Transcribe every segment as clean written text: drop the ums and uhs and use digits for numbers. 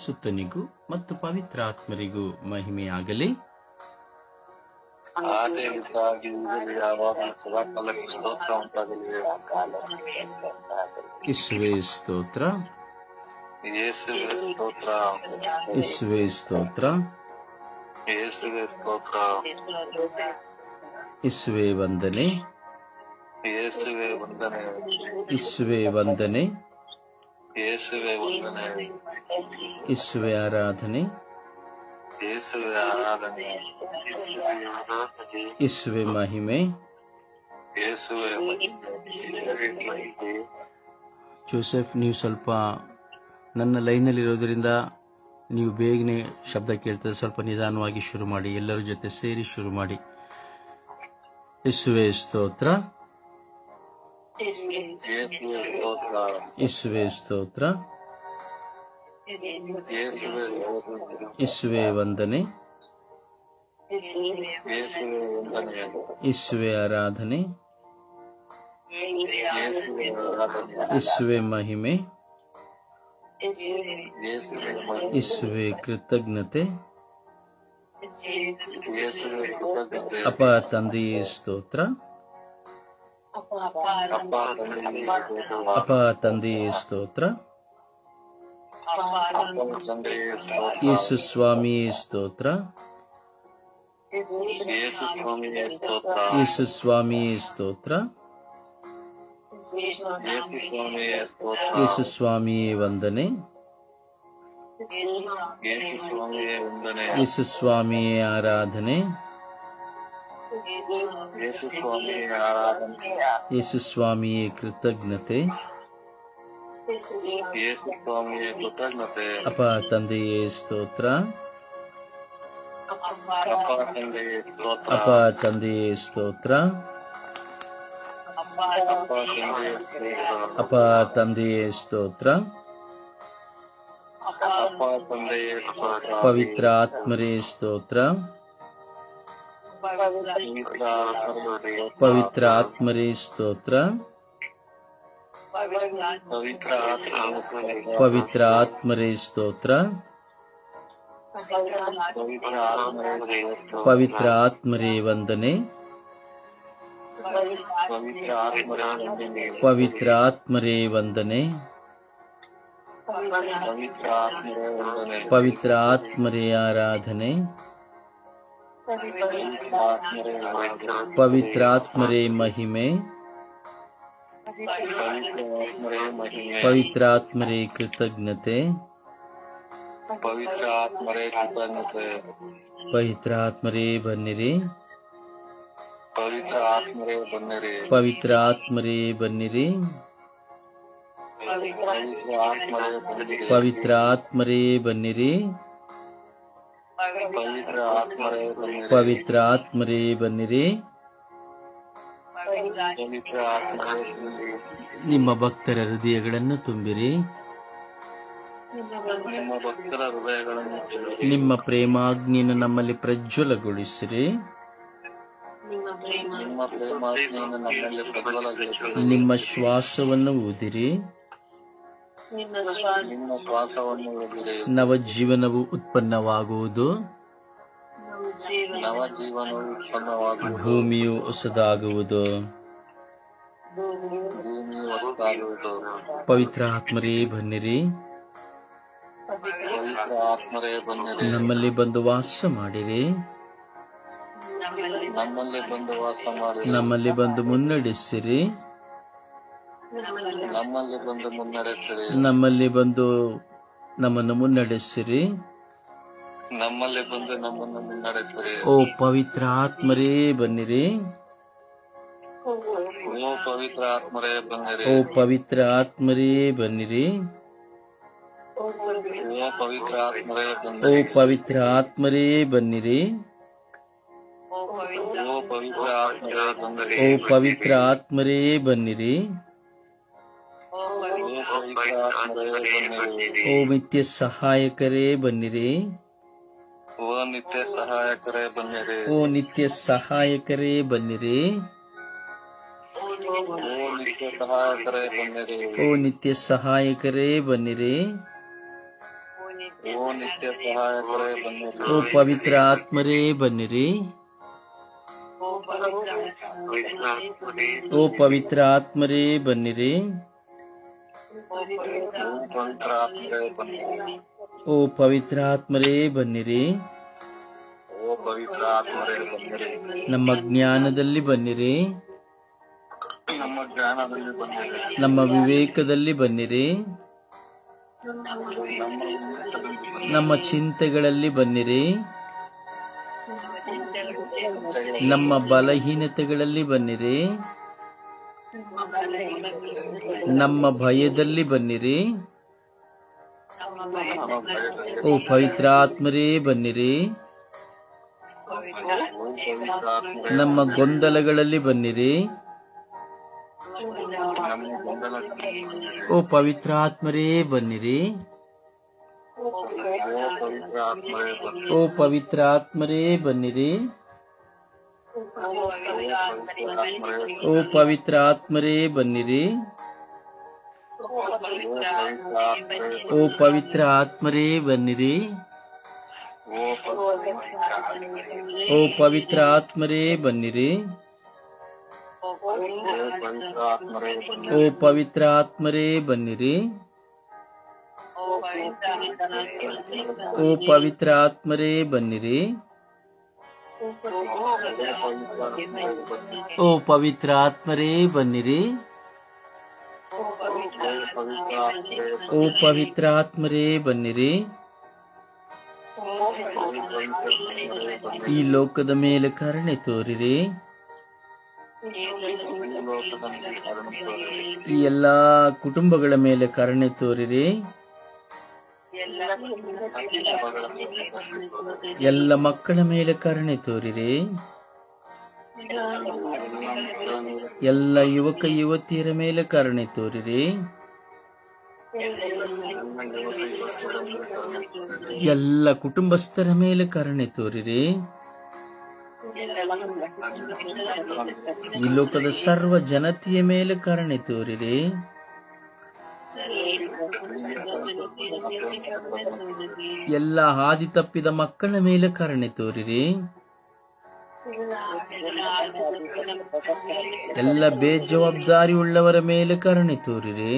ಸುತ್ತನಿಗೂ ಮತ್ತು ಪವಿತ್ರಾತ್ಮರಿಗೂ ಮಹಿಮೆಯಾಗಲಿ. ಇಸುವೆ ಸ್ತೋತ್ರ, ಇಸುವೆ ಸ್ತೋತ್ರ, ಇಸುವೆ ವಂದನೆ, ಇಸುವೆ ವಂದನೆ, ಇಸುವೆ ಆರಾಧನೆ, ಇಸುವೆ ಮಹಿಮೆ. ಜೋಸೆಫ್, ನೀವು ಸ್ವಲ್ಪ ನನ್ನ ಲೈನಲ್ಲಿರೋದ್ರಿಂದ ನೀವು ಬೇಗನೆ ಶಬ್ದ ಕೇಳ್ತದೆ, ಸ್ವಲ್ಪ ನಿಧಾನವಾಗಿ ಶುರು ಮಾಡಿ, ಎಲ್ಲರ ಜೊತೆ ಸೇರಿ ಶುರು ಮಾಡಿ. ಇಸುವೆ ಸ್ತೋತ್ರ, ಇಸುವೆ ಸ್ತೋತ್ರ, ಇಸುವೆ ವಂದನೆ, ಇಸುವೆ ಆರಾಧನೆ, ಇಸುವೆ ಮಹಿಮೆ, ಇಸುವೆ ಕೃತಜ್ಞತೆ. ಅಪ್ಪ ತಂದೆಯೇ ಸ್ತೋತ್ರ, ಅಪ್ಪ ತಂದೆಯೇ ಸ್ತೋತ್ರ, ಯೇಸು ಸ್ವಾಮಿಯೇ ಸ್ತೋತ್ರ, ಯೇಸು ಸ್ವಾಮಿಯೇ ಸ್ತೋತ್ರ, ಯೇಸು ಸ್ವಾಮಿಯೇ ವಂದನೆ, ಯೇಸು ಸ್ವಾಮಿಯೇ ಆರಾಧನೆ, ಯೇಸು ಸ್ವಾಮಿಯೇ ಕೃತಜ್ಞತೆ. ಅಪ್ಪ ತಂದೆಯೇ ಸ್ತೋತ್ರ, ಅಪ್ಪ ತಂದೆಯೇ ಸ್ತೋತ್ರ, ಅಪ್ಪ ತಂದೆಯೇ ಸ್ತೋತ್ರ, ಪವಿತ್ರ ಆತ್ಮರೇ ಸ್ತೋತ್ರ, ಪವಿತ್ರ ಆತ್ಮರೇ ಸ್ತೋತ್ರ, ಪವಿತ್ರ ಆತ್ಮರೇ ಸ್ತೋತ್ರ, ಪವಿತ್ರ ಆತ್ಮರೇ ವಂದನೆ, ಪವಿತ್ರ ಆತ್ಮರೇ ವಂದನೆ, ಪವಿತ್ರ ಆತ್ಮರೇ ಆರಾಧನೆ, ಪವಿತ್ರ ಆತ್ಮರೇ ಮಹಿಮೆ, ಪವಿತ್ರ ಆತ್ಮರೇ ಕೃತಜ್ಞತೆ, ಪವಿತ್ರ ಆತ್ಮರೇ ಬನ್ನಿರಿ, ಪವಿತ್ರ ಆತ್ಮರೇ ಬನ್ನಿರಿ, ಪವಿತ್ರ ಆತ್ಮರೇ ಬನ್ನಿರಿ, ಪವಿತ್ರ ಆತ್ಮರೇ ಬನ್ನಿರಿ. ನಿಮ್ಮ ಭಕ್ತರ ಹೃದಯಗಳನ್ನು ತುಂಬಿರಿ, ನಿಮ್ಮ ಪ್ರೇಮಾಗ್ನಿಯನ್ನು ನಮ್ಮಲ್ಲಿ ಪ್ರಜ್ವಲಗೊಳಿಸಿರಿ, ನಿಮ್ಮ ಶ್ವಾಸವನ್ನು ಊದಿರಿ, ನವ ಜೀವನವು ಉತ್ಪನ್ನವಾಗುವುದು, ಭೂಮಿಯು ಹೊಸದಾಗುವುದು. ಪವಿತ್ರ ಆತ್ಮರೇ ಬನ್ನಿರಿ, ನಮ್ಮಲ್ಲಿ ಬಂದು ವಾಸ ಮಾಡಿರಿ, ನಮ್ಮಲ್ಲಿ ಬಂದು ಮುನ್ನಡೆಸಿರಿ, ನಮ್ಮಲ್ಲಿ ಬಂದು ನಮ್ಮನ್ನು ಮುನ್ನಡೆಸಿರಿ. ಓ ಪವಿತ್ರ ಆತ್ಮರೇ ಬನ್ನಿರಿ, ಓ ಪವಿತ್ರ ಆತ್ಮರೇ ಬನ್ನಿರಿ, ಓ ಪವಿತ್ರ ಆತ್ಮರೇ ಬನ್ನಿರಿ, ಓ ಪವಿತ್ರ ಆತ್ಮರೇ ಬನ್ನಿರಿ, ಓ ನಿತ್ಯ ಸಹಾಯಕರೇ ಬನ್ನಿರಿ, ಓ ನಿತ್ಯ ಸಹಾಯಕರೇ ಬನ್ನಿರಿ, ಓ ನಿತ್ಯ ಸಹಾಯಕರೇ ಬನ್ನಿರಿ, ಓ ನಿತ್ಯ ಸಹಾಯಕರೇ ಬನ್ನಿರಿ. ಓ ಪವಿತ್ರ ಆತ್ಮರೇ ಬನ್ನಿರಿ. ಓ ಪವಿತ್ರ ಆತ್ಮರೇ ಬನ್ನಿರಿ. ಪವಿತ್ರ ಆತ್ಮರೇ ಬನ್ನಿರಿ. ಓ ಪವಿತ್ರ ಆತ್ಮರೇ ಬನ್ನಿರಿ. ಓ ಪವಿತ್ರ ಆತ್ಮರೇ ಬನ್ನಿರಿ. ನಮ್ಮ ಜ್ಞಾನದಲ್ಲಿ ಬನ್ನಿರಿ. ನಮ್ಮ ಜ್ಞಾನದಲ್ಲಿ ಬನ್ನಿರಿ. ನಮ್ಮ ವಿವೇಕದಲ್ಲಿ ಬನ್ನಿರಿ. ನಮ್ಮ ಚಿಂತೆಗಳಲ್ಲಿ ಬನ್ನಿರಿ. ನಮ್ಮ ಬಲಹೀನತೆಗಳಲ್ಲಿ ಬನ್ನಿರಿ. ನಮ್ಮ ಭಯದಲ್ಲಿ ಬನ್ನಿರಿ. ಓ ಪವಿತ್ರ ಆತ್ಮರೇ ಬನ್ನಿರಿ. ನಮ್ಮ ಗೊಂದಲಗಳಲ್ಲಿ ಬನ್ನಿರಿ. ಓ ಪವಿತ್ರ ಆತ್ಮರೇ ಬನ್ನಿರಿ. ಓ ಪವಿತ್ರ ಆತ್ಮರೇ ಬನ್ನಿರಿ. ಓ ಪವಿತ್ರ ಆತ್ಮರೇ ಬನ್ನಿರಿ. ಓ ಪವಿತ್ರ ಆತ್ಮರೇ ಬನ್ನಿರಿ. ಓ ಪವಿತ್ರ ಆತ್ಮರೇ ಬನ್ನಿರಿ. ಓ ಪವಿತ್ರ ಆತ್ಮರೇ ಬನ್ನಿರಿ. ಓ ಪವಿತ್ರ ಆತ್ಮರೇ ಬನ್ನಿರಿ. ಓ ಪವಿತ್ರ ಆತ್ಮರೇ ಬನ್ನಿರಿ. ಓ ಪವಿತ್ರ ಆತ್ಮರೇ ಬನ್ನಿರಿ. ಈ ಲೋಕದ ಮೇಲೆ ಕರುಣೆ ತೋರಿರಿ. ಈ ಎಲ್ಲಾ ಕುಟುಂಬಗಳ ಮೇಲೆ ಕರುಣೆ ತೋರಿರಿ. ಎಲ್ಲ ಮಕ್ಕಳ ಮೇಲೆ ಕರುಣೆ ತೋರಿರಿ. ಎಲ್ಲ ಯುವಕ ಯುವತಿಯರ ಮೇಲೆ ಕರುಣೆ ತೋರಿರಿ. ಎಲ್ಲ ಕುಟುಂಬಸ್ಥರ ಮೇಲೆ ಕರುಣೆ ತೋರಿರಿ. ಈ ಲೋಕದ ಸರ್ವ ಜನತೆಯ ಮೇಲೆ ಕರುಣೆ ತೋರಿರಿ. ಎಲ್ಲ ಹಾದಿ ತಪ್ಪಿದ ಮಕ್ಕಳ ಮೇಲೆ ಕರುಣೆ ತೋರಿರಿ. ಎಲ್ಲ ಬೇಜವಾಬ್ದಾರಿ ಉಳ್ಳವರ ಮೇಲೆ ಕರುಣೆ ತೋರಿರಿ.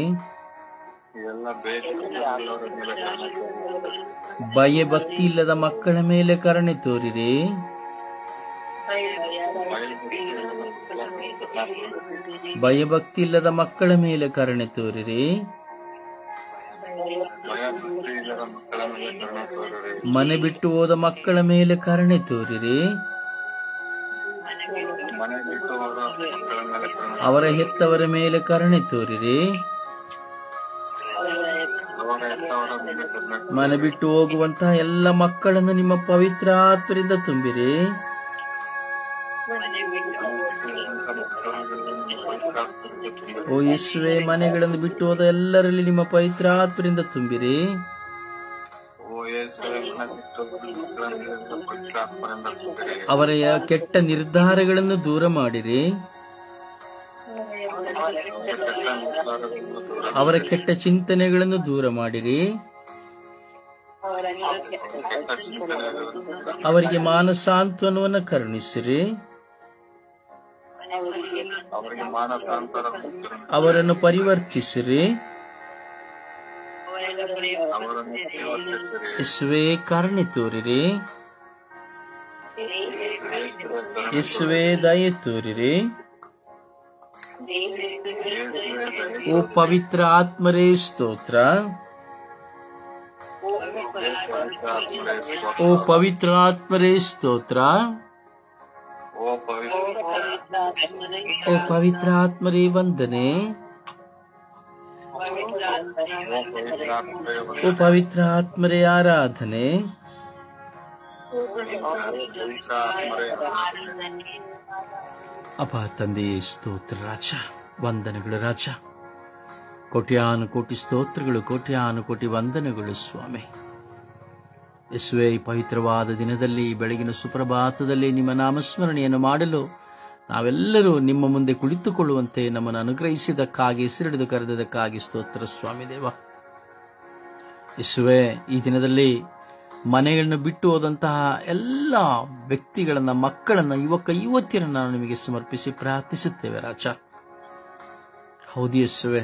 ಭಯ ಭಕ್ತಿ ಇಲ್ಲದ ಮಕ್ಕಳ ಮೇಲೆ ಕರುಣೆ ತೋರಿರಿ. ಭಯಭಕ್ತಿ ಇಲ್ಲದ ಮಕ್ಕಳ ಮೇಲೆ ಕರುಣೆ ತೋರಿರಿ. ಮನೆ ಬಿಟ್ಟು ಹೋದ ಮಕ್ಕಳ ಮೇಲೆ ಕರುಣೆ ತೋರಿರಿ. ಅವರ ಹೆತ್ತವರ ಮೇಲೆ ಕರುಣೆ ತೋರಿರಿ. ಮನೆ ಬಿಟ್ಟು ಹೋಗುವಂತಹ ಎಲ್ಲ ಮಕ್ಕಳನ್ನು ನಿಮ್ಮ ಪವಿತ್ರ ಆತ್ಮರಿಂದ ತುಂಬಿರಿ. ಓ ಯೇಸುವೇ, ಮನೆಗಳನ್ನು ಬಿಟ್ಟು ಹೋದ ಎಲ್ಲರಲ್ಲಿ ನಿಮ್ಮ ಪವಿತ್ರ ಆತ್ಮರಿಂದ ತುಂಬಿರಿ. ಅವರ ಕೆಟ್ಟ ನಿರ್ಧಾರಗಳನ್ನು ದೂರ ಮಾಡಿರಿ. ಅವರ ಕೆಟ್ಟ ಚಿಂತನೆಗಳನ್ನು ದೂರ ಮಾಡಿರಿ. ಅವರಿಗೆ ಮಾನಸಾಂತ್ವನವನ್ನು ಕರುಣಿಸಿರಿ. ಅವರನ್ನು ಪರಿವರ್ತಿಸಿರಿ. ಯೇಸುವೇ, ಕರುಣೆ ತೋರಿರಿ. ಯೇಸುವೇ, ದಯೆ ತೋರಿರಿ. ಓ ಪವಿತ್ರ ಆತ್ಮರೇ ಸ್ತೋತ್ರ. ಓ ಪವಿತ್ರ ಆತ್ಮರೇ ಸ್ತೋತ್ರ. ಓ ಪವಿತ್ರ ಆತ್ಮರೇ ವಂದನೆ. ಓ ಪವಿತ್ರ ಆತ್ಮರೇ ಆರಾಧನೆ. ಅಪ್ಪ ತಂದೆಯೇ ಸ್ತೋತ್ರ ರಾಜ, ವಂದನೆಗಳು ರಾಜ. ಕೋಟ್ಯಾನು ಕೋಟಿ ಸ್ತೋತ್ರಗಳು, ಕೋಟ್ಯಾನು ಕೋಟಿ ವಂದನೆಗಳು ಸ್ವಾಮಿ. ಯೇಸುವೇ, ಈ ಪವಿತ್ರವಾದ ದಿನದಲ್ಲಿ, ಬೆಳಗಿನ ಸುಪ್ರಭಾತದಲ್ಲಿ ನಿಮ್ಮ ನಾಮಸ್ಮರಣೆಯನ್ನು ಮಾಡಲು ನಾವೆಲ್ಲರೂ ನಿಮ್ಮ ಮುಂದೆ ಕುಳಿತುಕೊಳ್ಳುವಂತೆ ನಮ್ಮನ್ನು ಅನುಗ್ರಹಿಸಿದ್ದಕ್ಕಾಗಿ, ಹೆಸರಿಡಿದು ಕರೆದಕ್ಕಾಗಿ ಸ್ತೋತ್ರ ಸ್ವಾಮಿ ದೇವ. ಯೇಸುವೆ, ಈ ದಿನದಲ್ಲಿ ಮನೆಗಳನ್ನು ಬಿಟ್ಟು ಹೋದಂತಹ ಎಲ್ಲ ವ್ಯಕ್ತಿಗಳನ್ನ, ಮಕ್ಕಳನ್ನ, ಯುವತಿಯರನ್ನ ನಾವು ನಿಮಗೆ ಸಮರ್ಪಿಸಿ ಪ್ರಾರ್ಥಿಸುತ್ತೇವೆ ರಾಜ. ಹೌದು ಯೇಸುವೆ,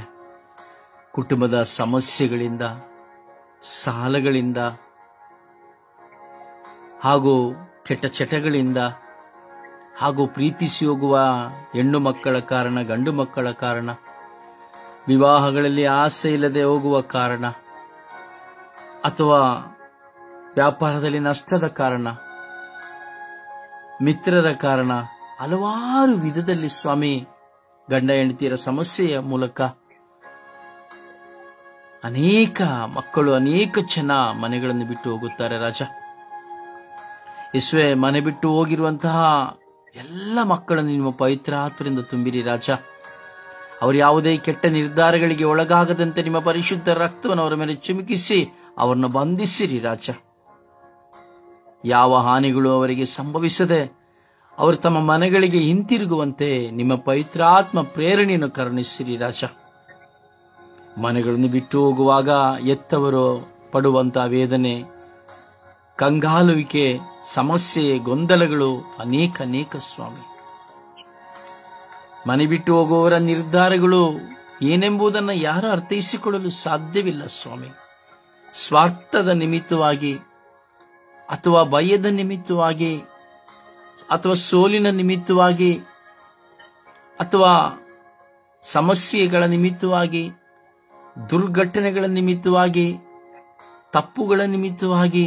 ಕುಟುಂಬದ ಸಮಸ್ಯೆಗಳಿಂದ, ಸಾಲಗಳಿಂದ ಹಾಗೂ ಕೆಟ್ಟ ಚಟಗಳಿಂದ ಹಾಗೂ ಪ್ರೀತಿಸಿ ಹೋಗುವ ಹೆಣ್ಣು ಮಕ್ಕಳ ಕಾರಣ, ಗಂಡು ಮಕ್ಕಳ ಕಾರಣ, ವಿವಾಹಗಳಲ್ಲಿ ಆಸೆ ಇಲ್ಲದೆ ಹೋಗುವ ಕಾರಣ, ಅಥವಾ ವ್ಯಾಪಾರದಲ್ಲಿ ನಷ್ಟದ ಕಾರಣ, ಮಿತ್ರರ ಕಾರಣ, ಹಲವಾರು ವಿಧದಲ್ಲಿ ಸ್ವಾಮಿ ಗಂಡ ಹೆಂಡತಿಯರ ಸಮಸ್ಯೆಯ ಮೂಲಕ ಅನೇಕ ಮಕ್ಕಳು, ಅನೇಕ ಜನ ಮನೆಗಳನ್ನು ಬಿಟ್ಟು ಹೋಗುತ್ತಾರೆ ರಾಜ. ಯೇಸುವೆ, ಮನೆ ಬಿಟ್ಟು ಹೋಗಿರುವಂತಹ ಎಲ್ಲ ಮಕ್ಕಳನ್ನು ನಿಮ್ಮ ಪವಿತ್ರ ಆತ್ಮರಿಂದ ತುಂಬಿರಿ ರಾಜ. ಅವರು ಯಾವುದೇ ಕೆಟ್ಟ ನಿರ್ಧಾರಗಳಿಗೆ ಒಳಗಾಗದಂತೆ ನಿಮ್ಮ ಪರಿಶುದ್ಧ ರಕ್ತವನ್ನು ಅವರ ಮೇಲೆ ಚಿಮುಕಿಸಿ ಅವರನ್ನು ಬಂಧಿಸಿರಿ ರಾಜ. ಯಾವ ಹಾನಿಗಳು ಅವರಿಗೆ ಸಂಭವಿಸದೆ ಅವರು ತಮ್ಮ ಮನೆಗಳಿಗೆ ಹಿಂತಿರುಗುವಂತೆ ನಿಮ್ಮ ಪವಿತ್ರಾತ್ಮ ಪ್ರೇರಣೆಯನ್ನು ಕರುಣಿಸಿರಿ ರಾಜ. ಮನೆಗಳನ್ನು ಬಿಟ್ಟು ಹೋಗುವಾಗ ಎತ್ತವರು ಪಡುವಂತಹ ವೇದನೆ, ಕಂಗಾಲುವಿಕೆ, ಸಮಸ್ಯೆ, ಗೊಂದಲಗಳು ಅನೇಕ ಸ್ವಾಮಿ. ಮನೆ ಬಿಟ್ಟು ಹೋಗುವವರ ನಿರ್ಧಾರಗಳು ಏನೆಂಬುದನ್ನು ಯಾರು ಅರ್ಥೈಸಿಕೊಳ್ಳಲು ಸಾಧ್ಯವಿಲ್ಲ ಸ್ವಾಮಿ. ಸ್ವಾರ್ಥದ ನಿಮಿತ್ತವಾಗಿ ಅಥವಾ ಭಯದ ನಿಮಿತ್ತವಾಗಿ ಅಥವಾ ಸೋಲಿನ ನಿಮಿತ್ತವಾಗಿ ಅಥವಾ ಸಮಸ್ಯೆಗಳ ನಿಮಿತ್ತವಾಗಿ, ದುರ್ಘಟನೆಗಳ ನಿಮಿತ್ತವಾಗಿ, ತಪ್ಪುಗಳ ನಿಮಿತ್ತವಾಗಿ,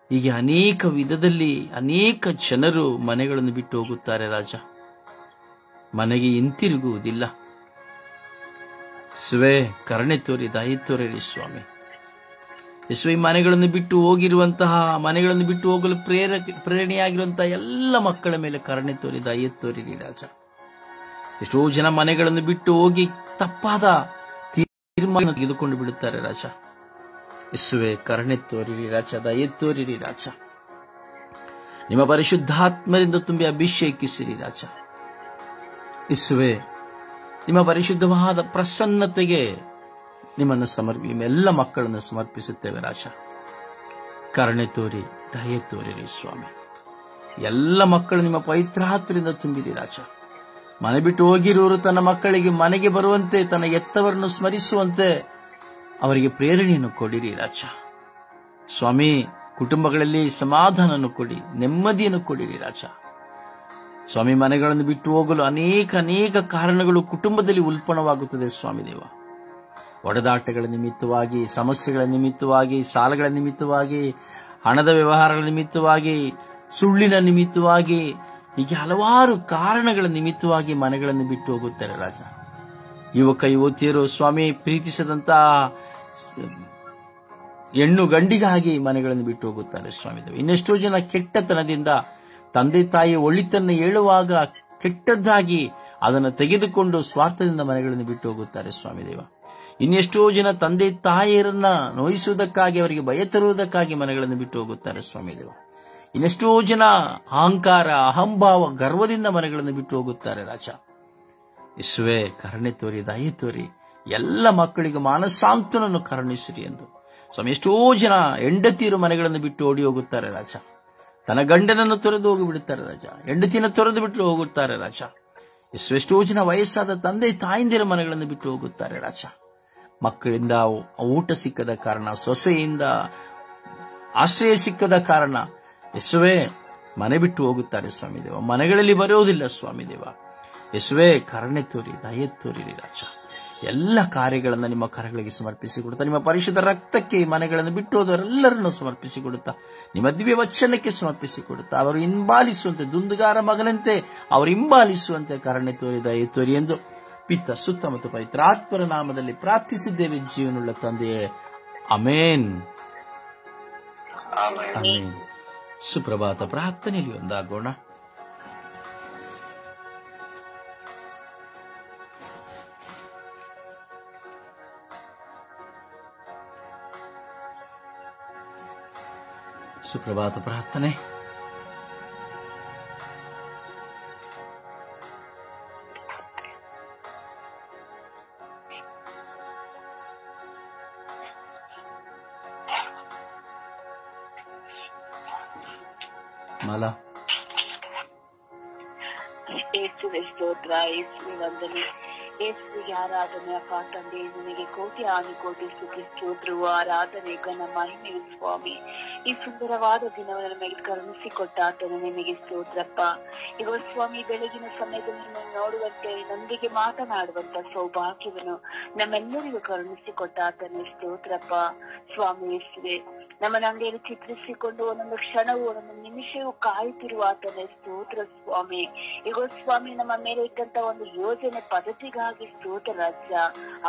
ಹೀಗೆ ಅನೇಕ ವಿಧದಲ್ಲಿ ಅನೇಕ ಜನರು ಮನೆಗಳನ್ನು ಬಿಟ್ಟು ಹೋಗುತ್ತಾರೆ ರಾಜ. ಮನೆಗೆ ಹಿಂತಿರುಗುವುದಿಲ್ಲ. ಯೇಸುವೆ, ಕರುಣೆ ತೋರಿ ದಯೆ ತೋರಿರಿ ಸ್ವಾಮಿ. ಯೇಸುವೆ, ಮನೆಗಳನ್ನು ಬಿಟ್ಟು ಹೋಗಿರುವಂತಹ, ಮನೆಗಳನ್ನು ಬಿಟ್ಟು ಹೋಗಲು ಪ್ರೇರಣೆಯಾಗಿರುವಂತಹ ಎಲ್ಲ ಮಕ್ಕಳ ಮೇಲೆ ಕರುಣೆ ತೋರಿ ದಯೆ ತೋರಿರಿ ರಾಜ. ಎಷ್ಟೋ ಜನ ಮನೆಗಳನ್ನು ಬಿಟ್ಟು ಹೋಗಿ ತಪ್ಪಾದ ತೀರ್ಮಾನ ತೆಗೆದುಕೊಂಡು ಬಿಡುತ್ತಾರೆ ರಾಜ. ಯೇಸುವೆ, ಕರುಣೆ ತೋರಿರಿ ರಾಜ, ದಯೆ ತೋರಿರಿ ರಾಜ. ನಿಮ್ಮ ಪರಿಶುದ್ಧಾತ್ಮರಿಂದ ತುಂಬಿ ಅಭಿಷೇಕಿಸಿರಿ ರಾಜ. ಯೇಸುವೆ, ನಿಮ್ಮ ಪರಿಶುದ್ಧವಾದ ಪ್ರಸನ್ನತೆಗೆ ನಿಮ್ಮನ್ನು ಎಲ್ಲ ಮಕ್ಕಳನ್ನು ಸಮರ್ಪಿಸುತ್ತೇವೆ ರಾಜ. ಕರುಣೆ ತೋರಿ ದಯೆ ತೋರಿರಿ ಸ್ವಾಮಿ. ಎಲ್ಲ ಮಕ್ಕಳು ನಿಮ್ಮ ಪವಿತ್ರಾತ್ಮರಿಂದ ತುಂಬಿರಿ ರಾಜ. ಮನೆ ಬಿಟ್ಟು ಹೋಗಿರುವರು ತನ್ನ ಮಕ್ಕಳಿಗೆ ಮನೆಗೆ ಬರುವಂತೆ, ತನ್ನ ಎತ್ತವರನ್ನು ಸ್ಮರಿಸುವಂತೆ ಅವರಿಗೆ ಪ್ರೇರಣೆಯನ್ನು ಕೊಡಿರಿ ರಾಜ. ಸ್ವಾಮಿ, ಕುಟುಂಬಗಳಲ್ಲಿ ಸಮಾಧಾನವನ್ನು ಕೊಡಿ, ನೆಮ್ಮದಿಯನ್ನು ಕೊಡಿರಿ ರಾಜ. ಸ್ವಾಮಿ, ಮನೆಗಳನ್ನು ಬಿಟ್ಟು ಹೋಗಲು ಅನೇಕ ಕಾರಣಗಳು ಕುಟುಂಬದಲ್ಲಿ ಉಲ್ಪಣವಾಗುತ್ತದೆ ಸ್ವಾಮಿ ದೇವ. ಒಡೆದಾಟಗಳ ನಿಮಿತ್ತವಾಗಿ, ಸಮಸ್ಯೆಗಳ ನಿಮಿತ್ತವಾಗಿ, ಸಾಲಗಳ ನಿಮಿತ್ತವಾಗಿ, ಹಣದ ವ್ಯವಹಾರಗಳ ನಿಮಿತ್ತವಾಗಿ, ಸುಳ್ಳಿನ ನಿಮಿತ್ತವಾಗಿ, ಹೀಗೆ ಹಲವಾರು ಕಾರಣಗಳ ನಿಮಿತ್ತವಾಗಿ ಮನೆಗಳನ್ನು ಬಿಟ್ಟು ಹೋಗುತ್ತಾರೆ ರಾಜ. ಯುವತಿಯರು ಸ್ವಾಮಿ ಪ್ರೀತಿಸದಂತಹ ಹೆಣ್ಣು ಗಂಡಿಗಾಗಿ ಮನೆಗಳನ್ನು ಬಿಟ್ಟು ಹೋಗುತ್ತಾರೆ ಸ್ವಾಮಿ ದೇವ. ಇನ್ನೆಷ್ಟೋ ಜನ ಕೆಟ್ಟತನದಿಂದ ತಂದೆ ತಾಯಿ ಒಳಿತನ್ನು ಹೇಳುವಾಗ ಕೆಟ್ಟದ್ದಾಗಿ ಅದನ್ನು ತೆಗೆದುಕೊಂಡು ಸ್ವಾರ್ಥದಿಂದ ಮನೆಗಳನ್ನು ಬಿಟ್ಟು ಹೋಗುತ್ತಾರೆ ಸ್ವಾಮಿ ದೇವ. ಇನ್ನೆಷ್ಟೋ ಜನ ತಂದೆ ತಾಯಿಯರನ್ನ ನೋಯಿಸುವುದಕ್ಕಾಗಿ, ಅವರಿಗೆ ಭಯ ತರುವುದಕ್ಕಾಗಿ ಮನೆಗಳನ್ನು ಬಿಟ್ಟು ಹೋಗುತ್ತಾರೆ ಸ್ವಾಮಿ ದೇವ. ಇನ್ನೆಷ್ಟೋ ಜನ ಅಹಂಕಾರ, ಅಹಂಭಾವ, ಗರ್ವದಿಂದ ಮನೆಗಳನ್ನು ಬಿಟ್ಟು ಹೋಗುತ್ತಾರೆ ರಾಜ. ಯೇಸುವೆ, ಕರುಣೆ ತೋರಿ ದಯೆ ತೋರಿ ಎಲ್ಲ ಮಕ್ಕಳಿಗೆ ಮಾನಸಾಂತ್ವನನ್ನು ಕರುಣಿಸಿರಿ ಎಂದು ಸ್ವಾಮಿ. ಎಷ್ಟೋ ಜನ ಹೆಂಡತಿಯರು ಮನೆಗಳನ್ನು ಬಿಟ್ಟು ಓಡಿ ಹೋಗುತ್ತಾರೆ ರಾಜ. ತನ್ನ ಗಂಡನನ್ನು ತೊರೆದು ಹೋಗಿಬಿಡುತ್ತಾರೆ ರಾಜ. ಹೆಂಡತಿಯನ್ನು ತೊರೆದು ಬಿಟ್ಟು ಹೋಗುತ್ತಾರೆ ರಾಜ. ಎಷ್ಟೋ ಜನ ವಯಸ್ಸಾದ ತಂದೆ ತಾಯಿಂದಿರ ಮನೆಗಳನ್ನು ಬಿಟ್ಟು ಹೋಗುತ್ತಾರೆ ರಾಜ. ಮಕ್ಕಳಿಂದ ಊಟ ಸಿಕ್ಕದ ಕಾರಣ, ಸೊಸೆಯಿಂದ ಆಶ್ರಯ ಸಿಕ್ಕದ ಕಾರಣ ಯೇಸುವೆ ಮನೆ ಬಿಟ್ಟು ಹೋಗುತ್ತಾರೆ ಸ್ವಾಮಿ ದೇವ. ಮನೆಗಳಲ್ಲಿ ಬರುವುದಿಲ್ಲ ಸ್ವಾಮಿ ದೇವ. ಯೇಸುವೆ, ಕರುಣೆ ತೋರಿ ದಯೆ ತೋರಿರಿ ರಾಜ. ಎಲ್ಲ ಕಾರ್ಯಗಳನ್ನು ನಿಮ್ಮ ಕರಗಳಿಗೆ ಸಮರ್ಪಿಸಿಕೊಡುತ್ತಾ, ನಿಮ್ಮ ಪರಿಶುದ್ಧ ರಕ್ತಕ್ಕೆ ಮನೆಗಳನ್ನು ಬಿಟ್ಟು ಹೋದವರೆಲ್ಲರನ್ನು ಸಮರ್ಪಿಸಿಕೊಡುತ್ತಾ, ನಿಮ್ಮ ದಿವ್ಯ ವಚನಕ್ಕೆ ಸಮರ್ಪಿಸಿಕೊಡುತ್ತಾ, ಅವರು ಹಿಂಬಾಲಿಸುವಂತೆ, ದುಂದುಗಾರ ಮಗನಂತೆ ಅವರು ಹಿಂಬಾಲಿಸುವಂತೆ ಕರುಣೆ ತೋರಿ ದಯೆ ತೋರಿ ಎಂದು ಪಿತ, ಸುತ್ತ ಮತ್ತು ಪವಿತ್ರಾತ್ಮರ ನಾಮದಲ್ಲಿ ಪ್ರಾರ್ಥಿಸಿದ್ದೇವೆ ಜೀವನುಳ್ಳ ತಂದೆಯೇ, ಅಮೇನ್ ಅಮೇನ್. ಸುಪ್ರಭಾತ ಪ್ರಾರ್ಥನೆಯಲ್ಲಿ ಒಂದಾಗೋಣ. ಸುಪ್ರಭಾತ ಪ್ರಾರ್ಥನೆ. ಮಾಲಾ. ಯೇಸುವೆ ಸ್ತೋತ್ರ, ಯೇಸುವೆ ವಂದನೆ, ಯೇಸುವಿಗೆ ಆರಾಧನೆ. ಅಪ್ಪ ತಂದೆ, ನಿನಗೆ ಕೋಟಿ ಆನುಕೋಟಿ ಸ್ತುತಿ ಸ್ತೋತ್ರವು, ಆರಾಧನೆ, ಘನ ಮಹಿಮೆಯು ಸ್ವಾಮಿ. ಈ ಸುಂದರವಾದ ದಿನವನ್ನು ನಮಗೆ ಕರುಣಿಸಿಕೊಟ್ಟ ಆತನ ನಿನಗೆ ಸ್ತೋತ್ರಪ್ಪ. ಈಗ ಸ್ವಾಮಿ, ಬೆಳಗಿನ ಸಮಯದಲ್ಲಿ ನಿಮ್ಮನ್ನು ನೋಡುವಂತೆ, ನೊಂದಿಗೆ ಮಾತನಾಡುವಂತ ಸೌಭಾಗ್ಯವನ್ನು ನಮ್ಮೆಲ್ಲರಿಗೂ ಕರುಣಿಸಿಕೊಟ್ಟ ಆತನ ಸ್ತೋತ್ರಪ್ಪ. ಸ್ವಾಮಿ ಯೇಸುವೆ, ನಮ್ಮನ್ನ ಅಂಗಡಿಯಲ್ಲಿ ಚಿತ್ರಿಸಿಕೊಂಡು ಒಂದೊಂದು ಕ್ಷಣವೂ ಒಂದೊಂದು ನಿಮಿಷವೂ ಕಾಯುತ್ತಿರುವ ಆತನ ಸ್ತೋತ್ರ ಸ್ವಾಮಿ. ಈಗ ಸ್ವಾಮಿ, ನಮ್ಮ ಮೇಲೆ ಇಟ್ಟಂತ ಒಂದು ಯೋಜನೆ ಪದ್ಧತಿಗಾಗಿ ಸ್ತೋತ್ರ ರಾಜ್ಯ.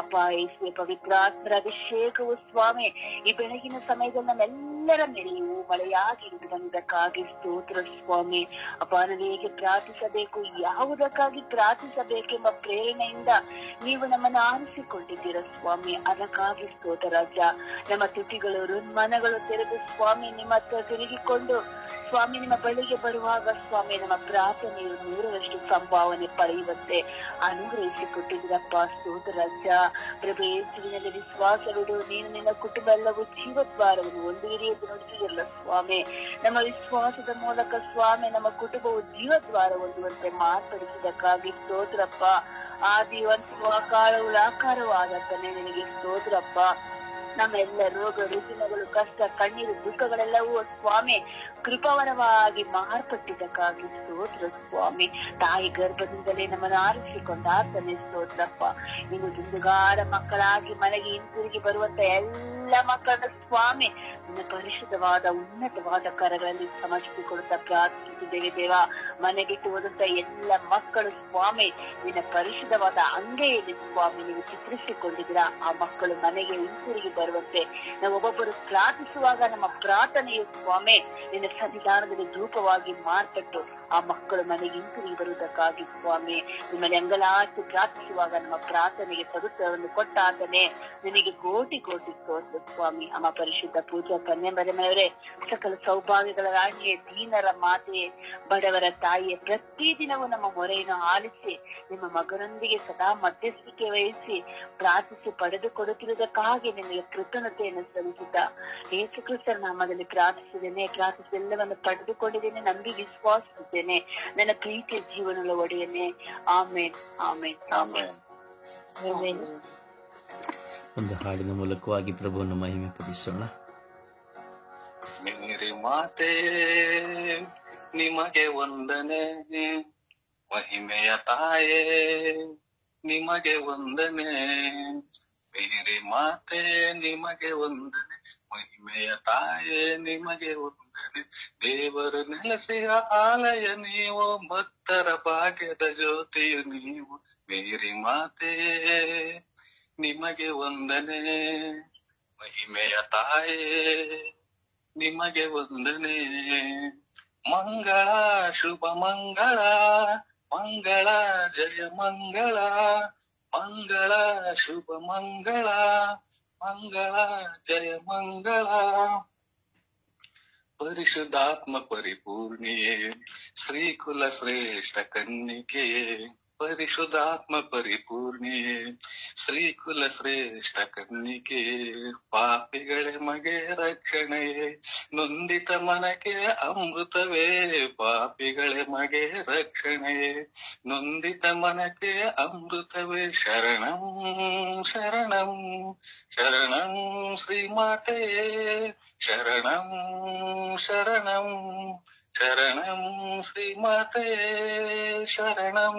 ಅಪ್ಪ ಯೇಸುವೆ, ಪವಿತ್ರಾತ್ಮರ ಅಭಿಷೇಕವು ಸ್ವಾಮಿ ಈ ಬೆಳಗಿನ ಸಮಯದಲ್ಲಿ ನಮ್ಮೆಲ್ಲರ ಮೇಲೆಯೂ ಮಳೆಯಾಗಿ ಇಳಿದು ಬಂದಕ್ಕಾಗಿ ಸ್ತೋತ್ರ ಸ್ವಾಮಿ. ಅಪ್ಪ, ನಾವು ಹೇಗೆ ಪ್ರಾರ್ಥಿಸಬೇಕು, ಯಾವುದಕ್ಕಾಗಿ ಪ್ರಾರ್ಥಿಸಬೇಕೆಂಬ ಪ್ರೇರಣೆಯಿಂದ ನೀವು ನಮ್ಮನ್ನು ಆರಿಸಿಕೊಂಡಿದ್ದೀರ ಸ್ವಾಮಿ. ಅದಕ್ಕಾಗಿ ಸ್ತೋತ್ರ ರಾಜ್ಯ. ನಮ್ಮ ತುಟಿಗಳು, ಮನಗಳು ತೆರೆದು ಸ್ವಾಮಿ ನಿಮ್ಮ ಹತ್ರ ತಿರುಗಿಕೊಂಡು ಸ್ವಾಮಿ ನಿಮ್ಮ ಬಳಿಗೆ ಬರುವಾಗ ಸ್ವಾಮಿ ನಮ್ಮ ಪ್ರಾರ್ಥನೆಯು 100ರಷ್ಟು ಸಂಭಾವನೆ ಪಡೆಯುವಂತೆ ಅನುಗ್ರಹಿಸಿಕೊಟ್ಟಿದ್ದೀರಪ್ಪ. ಸ್ತೋತ್ರ ರಾಜ್ಯ. ಪ್ರಭು ಯೇಸುವಿನಲ್ಲಿ ವಿಶ್ವಾಸವಿಡು, ನೀನು ನಿನ್ನ ಕುಟುಂಬ ಎಲ್ಲವೂ ಜೀವದ್ವಾರವನ್ನು ಹೊಂದಿರಿ ಎಂದು ನುಡಿದಿರಲ್ಲ ಸ್ವಾಮಿ. ನಮ್ಮ ವಿಶ್ವಾಸದ ಮೂಲಕ ಸ್ವಾಮಿ ನಮ್ಮ ಕುಟುಂಬವು ಜೀವದ್ವಾರ ಹೊಂದುವಂತೆ ಮಾರ್ಪಡಿಸಿದಕ್ಕಾಗಿ ಸ್ತೋತ್ರಪ್ಪ. ಆದಿವಂತವೂ ಅಕಾರವು ಆಕಾರವೂ ಆದಂತಾನೆ ನಿನಗೆ ಸ್ತೋತ್ರಪ್ಪ. ನಮ್ಮೆಲ್ಲ ರೋಗ ರುಜಿನಗಳು, ಕಷ್ಟ, ಕಣ್ಣೀರು, ದುಃಖಗಳೆಲ್ಲವೂ ಸ್ವಾಮಿ ಕೃಪಾವರವಾಗಿ ಮಾರ್ಪಟ್ಟಿದ್ದಕ್ಕಾಗಿ ಸ್ತೋತ್ರ ಸ್ವಾಮಿ. ತಾಯಿ ಗರ್ಭದಿಂದಲೇ ನಮ್ಮನ್ನು ಆರಿಸಿಕೊಂಡ ಆತನೇ ಸ್ತೋತ್ರಪ್ಪ. ಇನ್ನು ದುಂದುಗಾರ ಮಕ್ಕಳಾಗಿ ಮನೆಗೆ ಹಿಂತಿರುಗಿ ಬರುವಂತ ಎಲ್ಲ ಮಕ್ಕಳನ್ನ ಸ್ವಾಮಿ ನಿನ್ನ ಪರಿಶುದ್ಧವಾದ ಉನ್ನತವಾದ ಕರಗಳಲ್ಲಿ ಸಮರ್ಪಿಸಿಕೊಡುತ್ತಾ ಪ್ರಾರ್ಥಿಸುತ್ತಿದ್ದೇವೆ ದೇವ. ಮನೆ ಬಿಟ್ಟು ಹೋದಂತ ಎಲ್ಲ ಮಕ್ಕಳು ಸ್ವಾಮಿ ನಿನ್ನ ಪರಿಶುದ್ಧವಾದ ಅಂಗೈಯಲ್ಲಿ ಸ್ವಾಮಿ ನೀವು ಚಿತ್ರಿಸಿಕೊಂಡಿದ್ದೀರಾ. ಆ ಮಕ್ಕಳು ಮನೆಗೆ ಹಿಂತಿರುಗಿ ಬರುವಂತೆ ನಾವು ಒಬ್ಬೊಬ್ಬರು ಪ್ರಾರ್ಥಿಸುವಾಗ ನಮ್ಮ ಪ್ರಾರ್ಥನೆಯು ಸ್ವಾಮಿ ನಿನ್ನ ಸನ್ನಿಧಾನದಲ್ಲಿ ಧೂಪವಾಗಿ ಮಾರ್ಪಟ್ಟು ಆ ಮಕ್ಕಳು ಮನೆಗೆ ಹಿಂತಿರುಗಿ ಬರುವುದಕ್ಕಾಗಿ ಸ್ವಾಮಿ ನಿಮ್ಮಲ್ಲಿ ಅಂಗಲಾಚಿ ಪ್ರಾರ್ಥಿಸುವಾಗ ನಮ್ಮ ಪ್ರಾರ್ಥನೆಗೆ ಸದುತ್ತರವನ್ನು ಕೊಟ್ಟಾತನೇ ನಿನಗೆ ಕೋಟಿ ಕೋಟಿ ಸ್ತೋತ್ರ ಸ್ವಾಮಿ. ಅಮ್ಮ ಪರಿಶುದ್ಧ ಪೂಜಾ ಕನ್ಯೆ ಮರಿಯವರೇ, ಸಕಲ ಸೌಭಾಗ್ಯಗಳ ರಾಣಿಯೇ, ದೀನರ ಮಾತೆಯೇ, ಬಡವರ ತಾಯಿಯೇ, ಪ್ರತಿದಿನವೂ ನಮ್ಮ ಮೊರೆಯನ್ನು ಆಲಿಸಿ ನಿಮ್ಮ ಮಗನೊಂದಿಗೆ ಸದಾ ಮಧ್ಯಸ್ಥಿಕೆ ವಹಿಸಿ ಪ್ರಾರ್ಥಿಸಿ ಪಡೆದುಕೊಡುತ್ತಿರುವುದಕ್ಕಾಗಿ ನಿಮಗೆ ಕೃತಜ್ಞತೆಯನ್ನು ಸಲ್ಲಿಸುತ್ತಾ ಯೇಸು ಕ್ರಿಸ್ತರ ನಾಮದಲ್ಲಿ ಪ್ರಾರ್ಥಿಸಿದ್ದೇನೆ. ಪ್ರಾರ್ಥಿಸಿ ಎಲ್ಲವನ್ನು ಪಡೆದುಕೊಂಡಿದ್ದೇನೆ, ನಂಬಿ ವಿಶ್ವಾಸಿಸುತ್ತೇನೆ. ನನ್ನ ಪ್ರೀತಿಯ ಜೀವನದ ಒಡೆಯನೆ. ಆಮೇನ್, ಆಮೇನ್, ಆಮೇನ್. ಒಂದು ಹಾಡಿನ ಮೂಲಕವಾಗಿ ಪ್ರಭುವನ್ನು ಮಹಿಮೆ ಪಡಿಸೋಣ. ಮೇರಿ ಮಾತೆ ನಿಮಗೆ ವಂದನೆ, ಮಹಿಮೆಯ ತಾಯೇ ನಿಮಗೆ ವಂದನೆ. ಮೇರಿ ಮಾತೆ ನಿಮಗೆ ವಂದನೆ, ಮಹಿಮೆಯ ತಾಯೇ ನಿಮಗೆ ವಂದನೆ. ದೇವರು ನೆಲೆಸಿದ ಆಲಯ ನೀವು, ಭಕ್ತರ ಭಾಗ್ಯದ ಜ್ಯೋತಿಯು ನೀವು. ಮೇರಿ ಮಾತೆ ನಿಮಗೆ ವಂದನೆ, ಮಹಿಮೆಯ ತಾಯೇ ನಿಮಗೆ ವಂದನೆ. ಮಂಗಳ ಶುಭ ಮಂಗಳ, ಮಂಗಳ ಜಯ ಮಂಗಳ, ಮಂಗಳ ಶುಭ ಮಂಗಳ, ಮಂಗಳ ಜಯ ಮಂಗಳ. ಪರಿಶುದ್ಧಾತ್ಮ ಪರಿಪೂರ್ಣಿಯೇ, ಶ್ರೀಕುಲ ಶ್ರೇಷ್ಠ ಕನ್ನಿಕೆಯೇ. ಪರಿಶುದ್ಧಾತ್ಮ ಪರಿಪೂರ್ಣಿಯೇ, ಶ್ರೀಕುಲ ಶ್ರೇಷ್ಠ ಕನ್ನಿಕೆಯೇ. ಪಾಪಿಗಳೇ ಮಗೆ ರಕ್ಷಣೆಯೇ, ನೊಂದಿತ ಮನಕ್ಕೆ ಅಮೃತವೇ. ಪಾಪಿಗಳೇ ಮಗೆ ರಕ್ಷಣೆಯೇ, ನೊಂದಿತ ಮನಕ್ಕೆ ಅಮೃತವೇ. ಶರಣಂ ಶರಣಂ ಶರಣಂ ಶ್ರೀಮಾತೆಯೇ, ಶರಣಂ ಶರಣಂ ಶರಣಂ ಶ್ರೀಮಾತೆಯೇ, ಶರಣಂ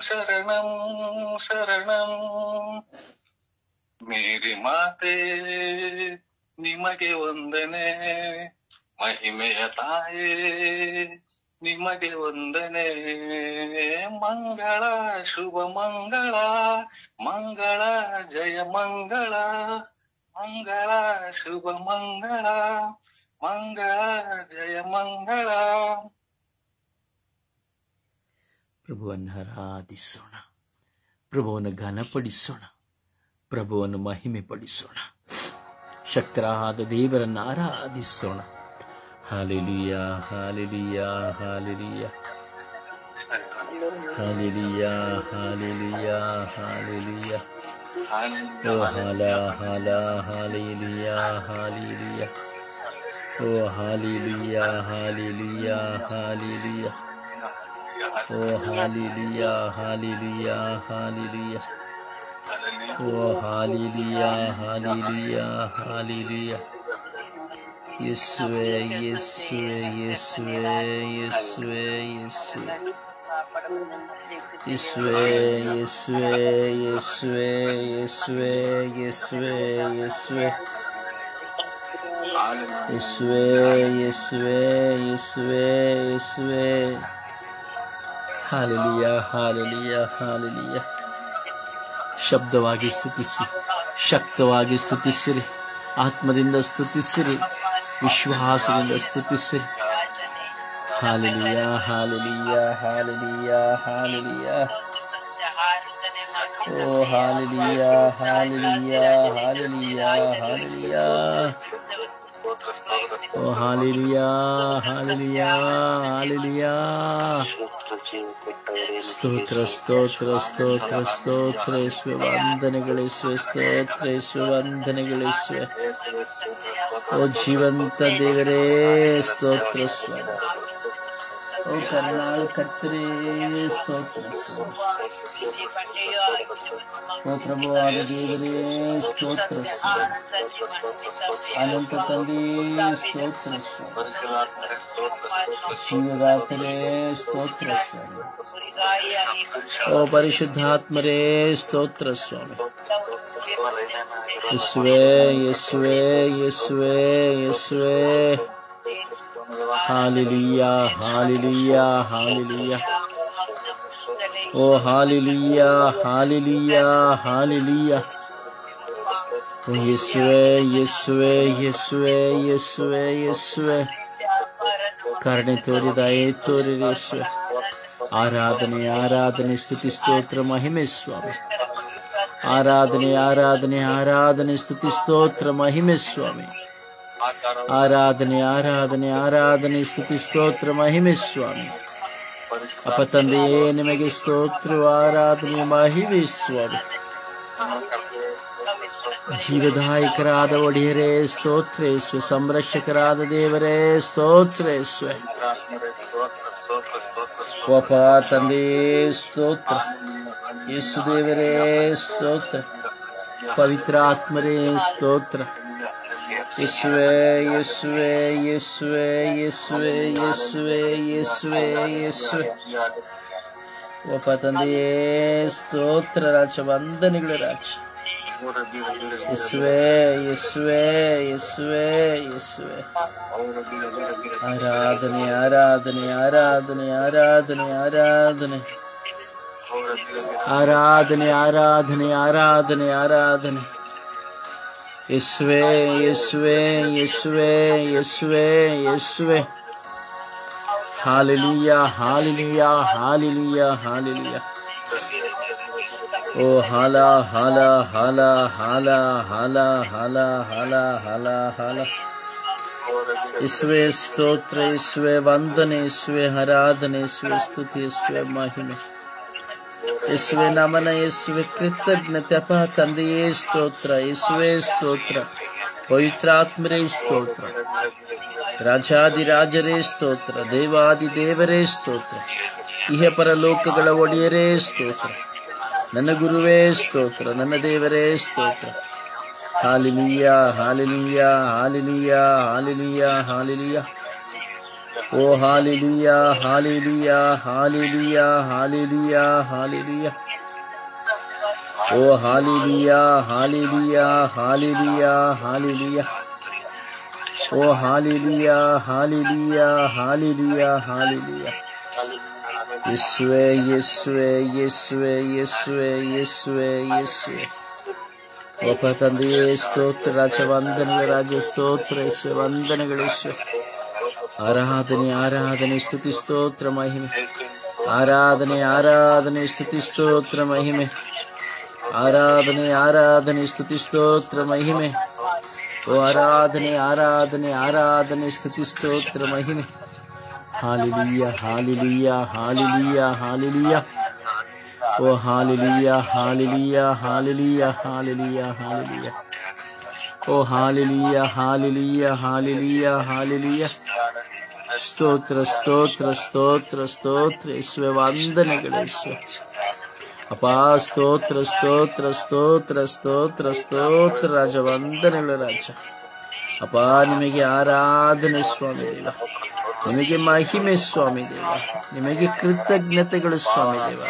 ಶರಣಂ ಶರಣಂ. ಮೇರಿ ಮಾತೆ ನಿಮಗೆ ವಂದನೆ, ಮಹಿಮೆಯ ತಾಯೇ ನಿಮಗೆ ವಂದನೆ. ಮಂಗಳ ಶುಭ ಮಂಗಳ, ಮಂಗಳ ಜಯ ಮಂಗಳ, ಮಂಗಳ ಶುಭ ಮಂಗಳ, ಮಂಗಳ ಜಯ ಮಂಗಳ. ಪ್ರಭುವನ್ನು ಆರಾಧಿಸೋಣ, ಪ್ರಭುವನ್ನು ಘನಪಡಿಸೋಣ, ಪ್ರಭುವನ್ನು ಮಹಿಮೆ ಪಡಿಸೋಣ, ಶಕ್ತರಾದ ದೇವರನ್ನು ಆರಾಧಿಸೋಣ. Hallelujah, hallelujah, hallelujah, hallelujah, hallelujah, hallelujah. ಓ ಹಾಲ ಹಾಲ ಹಾಲೆಲೂಯಾ, ಹಾಲೆಲೂಯಾ. ಓ ಹಾಲೆಲೂಯಾ ಹಾಲೆಲೂಯಾ ಹಾಲೆಲೂಯಾ. ಓ ಹಾಲೆಲೂಯಾ ಹಾಲೆಲೂಯಾ ಹಾಲೆಲೂಯಾ. ಓ ಹಾಲೆಲೂಯಾ ಹಾಲೆಲೂಯಾ ಹಾಲೆಲೂಯಾ. ಯೇಸುವೇ ಯೇಸುವೇ ಯೇಸುವೇ ಯೇಸುವೇ ಯೇಸುವೇ ಯೇಸುವೇ ಯೇಸುವೇ ಯೇಸುವೇ ಯೇಸುವೇ ಯೇಸುವೇ ಯೇಸುವೇ ಯೇಸುವೇ ಯೇಸುವೇ ಯೇಸುವೇ ಯೇಸುವೇ. Hallelujah hallelujah hallelujah. ಶಬ್ದವಾಗಿ ಸ್ತುತಿಸಿ, ಶಕ್ತವಾಗಿ ಸ್ತುತಿಸಿರಿ, ಆತ್ಮದಿಂದ ಸ್ತುತಿಸಿರಿ, ವಿಶ್ವಾಸದಿಂದ ಸ್ತುತಿಸಿರಿ. Hallelujah hallelujah hallelujah hallelujah. ಓ ಹಾಲೆಲೂಯಾ ಹಾಲೆಲೂಯಾ ಹಾಲೆಲೂಯಾ ಹಾಲೆಲೂಯಾ. ಓ ಹಾಲೆಲೂಯಾ ಹಾಲೆಲೂಯಾ ಹಾಲೆಲೂಯಾ. ಸ್ತೋತ್ರ ಸ್ತೋತ್ರ ಸ್ತೋತ್ರ ಸ್ತೋತ್ರ ಯೇಸುವೆ. ವಂದನೆಗಳಿಸುವೆ, ಸ್ತೋತ್ರ ಯೇಸುವೆ, ವಂದನೆಗಳಿಸುವೆ. ಓ ಜೀವಂತ ದೇವರೇ ಸ್ತೋತ್ರ ಸ್ವಾಮಿ. ಓ ಕರುಣಾಳು ಕರ್ತರೇ ಸ್ತೋತ್ರ ಸ್ವಾಮಿ. ಓ ಪ್ರಭುವಾದ ದೇವರೇ ಸ್ತೋತ್ರ ಸ್ವಾಮಿ. ಅನಂತ ತಂದೆ ಸ್ತೋತ್ರ ಸ್ವಾಮಿ. ಜೀವದಾತರೇ ಸ್ತೋತ್ರ ಸ್ವಾಮಿ. ಓ ಪರಿಶುದ್ಧಾತ್ಮರೇ ಸ್ತೋತ್ರ ಸ್ವಾಮಿ. ಯೇಸುವೇ ಯೇಸುವೇ ಯೇಸುವೇ ಯೇಸುವೇ. Hallelujah hallelujah hallelujah. ಓ ಹಾಲೆಲೂಯಾ ಹಾಲೆಲೂಯಾ ಹಾಲೆಲೂಯಾ. ಓ ಯೇಸುವೇ ಯೇಸುವೇ ಯೇಸುವೇ ಯೇಸುವೇ ಯೇಸುವೇ. ಕರುಣೆ ತೋರಿ ದಯೆ ತೋರಿ ಯೇಸುವೇ. ಆರಾಧನೆ ಆರಾಧನೆ ಸ್ತುತಿ ಸ್ತೋತ್ರ ಮಹಿಮೆ ಸ್ವಾಮಿ. ಆರಾಧನೆ ಆರಾಧನೆ ಆರಾಧನೆ ಸ್ತುತಿ ಸ್ತೋತ್ರ ಮಹಿಮೆ ಸ್ವಾಮಿ. ಆರಾಧನೆ ಆರಾಧನೆ ಆರಾಧನೆ ಸ್ತುತಿ ಸ್ತೋತ್ರ ಮಹಿಮೆ ಸ್ವಾಮಿ. ಅಪ್ಪ ತಂದೆಯೇ ನಿಮಗೆ ಸ್ತೋತ್ರ ಆರಾಧನೆ ಮಹಿಮೆ ಸ್ವಾಮಿ. ಜೀವದಾಯಕರಾದ ಒಡೆಯರೇ ಸ್ತೋತ್ರ ಯೇಸುವೆ. ಸಂರಕ್ಷಕರಾದ ದೇವರೇ ಸ್ತೋತ್ರ ಯೇಸುವೆ. ಅಪ್ಪ ತಂದೆಯೇ ಸ್ತೋತ್ರ. ಯೇಸು ದೇವರೇ ಸ್ತೋತ್ರ. ಪವಿತ್ರ ಆತ್ಮರೇ ಸ್ತೋತ್ರ. ಯೇಸುವೆ ಯೇಸುವೆ ಯೇಸುವೆ ಯೇಸುವೆ ಯೇಸುವೆ ಯೇಸುವೆ ಯೇಸುವೆ. ಅಪ್ಪ ತಂದೆಯೇ ಸ್ತೋತ್ರ ರಾಜ. ವಂದನೆಗಳ ರಾಜ. ಯೇಸುವೆ ಯೇಸುವೆ ಯೇಸುವೆ ಯೇಸುವೆ. ಆರಾಧನೆ ಆರಾಧನೆ ಆರಾಧನೆ ಆರಾಧನೆ ಆರಾಧನೆ ಆರಾಧನೆ ಆರಾಧನೆ ಆರಾಧನೆ ಆರಾಧನೆ. ಯೇಸುವೆ ಯೇಸುವೆ ಯೇಸುವೆ ಯೇಸುವೆ ಯೇಸುವೆ. Hallelujah hallelujah hallelujah hallelujah. ಓ ಹಾಲ ಹಾಲ ಹಾಲ ಹಾಲ ಹಾಲ ಹಾಲ ಹಾಲ ಹಾಲ ಹಾಲ. ಯೇಸುವೆ ಸ್ತೋತ್ರ ಯೇಸುವೆ. ವಂದನೆ ಯೇಸುವೆ. ಆರಾಧನೆ ಯೇಸುವೆ. ಸ್ತುತಿ ಯೇಸುವೆ. ಮಹಿಮೆ ಯೇಸುವೆ. ನಮನ ಯೇಸುವೆ. ಕೃತಜ್ಞತೆ ಅಪ್ಪ ತಂದೆಯೇ ಸ್ತೋತ್ರ. ಯೇಸುವೆ ಸ್ತೋತ್ರ. ಪವಿತ್ರಾತ್ಮರೇ ಸ್ತೋತ್ರ. ರಾಜಾದಿರಾಜರೇ ಸ್ತೋತ್ರ. ದೇವಾದಿ ದೇವರೇ ಸ್ತೋತ್ರ. ಇಹ ಪರಲೋಕಗಳ ಒಡೆಯರೇ ಸ್ತೋತ್ರ. ನನ್ನ ಗುರುವೇ ಸ್ತೋತ್ರ. ನನ್ನ ದೇವರೇ ಸ್ತೋತ್ರ. Hallelujah hallelujah hallelujah hallelujah hallelujah. ಓ hallelujah hallelujah hallelujah hallelujah hallelujah. ಓ ಹಾಲೆಲೂಯಾ ಹಾಲೆಲೂಯಾ ಹಾಲೆಲೂಯಾ ಹಾಲೆಲೂಯಾ. ಓ ಹಾಲೆಲೂಯಾ ಹಾಲೆಲೂಯಾ ಹಾಲೆಲೂಯಾ ಹಾಲೆಲೂಯಾ. ಯೇಸುವೆ ಯೇಸುವೆ ಯೇಸುವೆ ಯೇಸುವೆ ಯೇಸುವೆ ಯೇಸುವೆ. ಒಬ್ಬ ತಂದೆಯೇ ಸ್ತೋತ್ರ ರಾಜ. ವಂದನೆಗಳ ರಾಜ ಸ್ತೋತ್ರ ಯೇಸುವೆ. ವಂದನೆಗಳಿಸುವೆ. ಆರಾಧನೆ ಆರಾಧನೆ ಸ್ತುತಿ ಸ್ತೋತ್ರ ಮಹಿಮೆ. ಆರಾಧನೆ ಆರಾಧನೆ ಸ್ತುತಿ ಸ್ತೋತ್ರ ಮಹಿಮೆ. ಆರಾಧನೆ ಆರಾಧನೆ ಸ್ತುತಿ ಸ್ತೋತ್ರ ಮಹಿಮೆ. ಓ ಆರಾಧನೆ ಆರಾಧನೆ ಆರಾಧನೆ ಸ್ತುತಿ ಸ್ತೋತ್ರ ಮಹಿಮೆ. Hallelujah hallelujah hallelujah hallelujah. ಓ hallelujah hallelujah hallelujah hallelujah hallelujah. ಓ ಹಾಲೆಲೂಯ, ಹಾಲೆಲೂಯ, ಹಾಲೆಲೂಯ, ಹಾಲೆಲೂಯ. ಸ್ತೋತ್ರ, ಸ್ತೋತ್ರ, ಸ್ತೋತ್ರ, ಸ್ತೋತ್ರ ಯೇಸುವೆ, ವಂದನೆಗಳು ಯೇಸುವೆ. ಅಪ್ಪ ಸ್ತೋತ್ರ, ಸ್ತೋತ್ರ, ಸ್ತೋತ್ರ, ಸ್ತೋತ್ರ, ಸ್ತೋತ್ರ ರಾಜ, ವಂದನೆಗಳು ರಾಜ. ಅಪ್ಪ ನಿಮಗೆ ಆರಾಧನೆ ಸ್ವಾಮಿ ದೇವ, ನಿಮಗೆ ಮಹಿಮೆ ಸ್ವಾಮಿ ದೇವ, ನಿಮಗೆ ಕೃತಜ್ಞತೆಗಳು ಸ್ವಾಮಿ ದೇವ.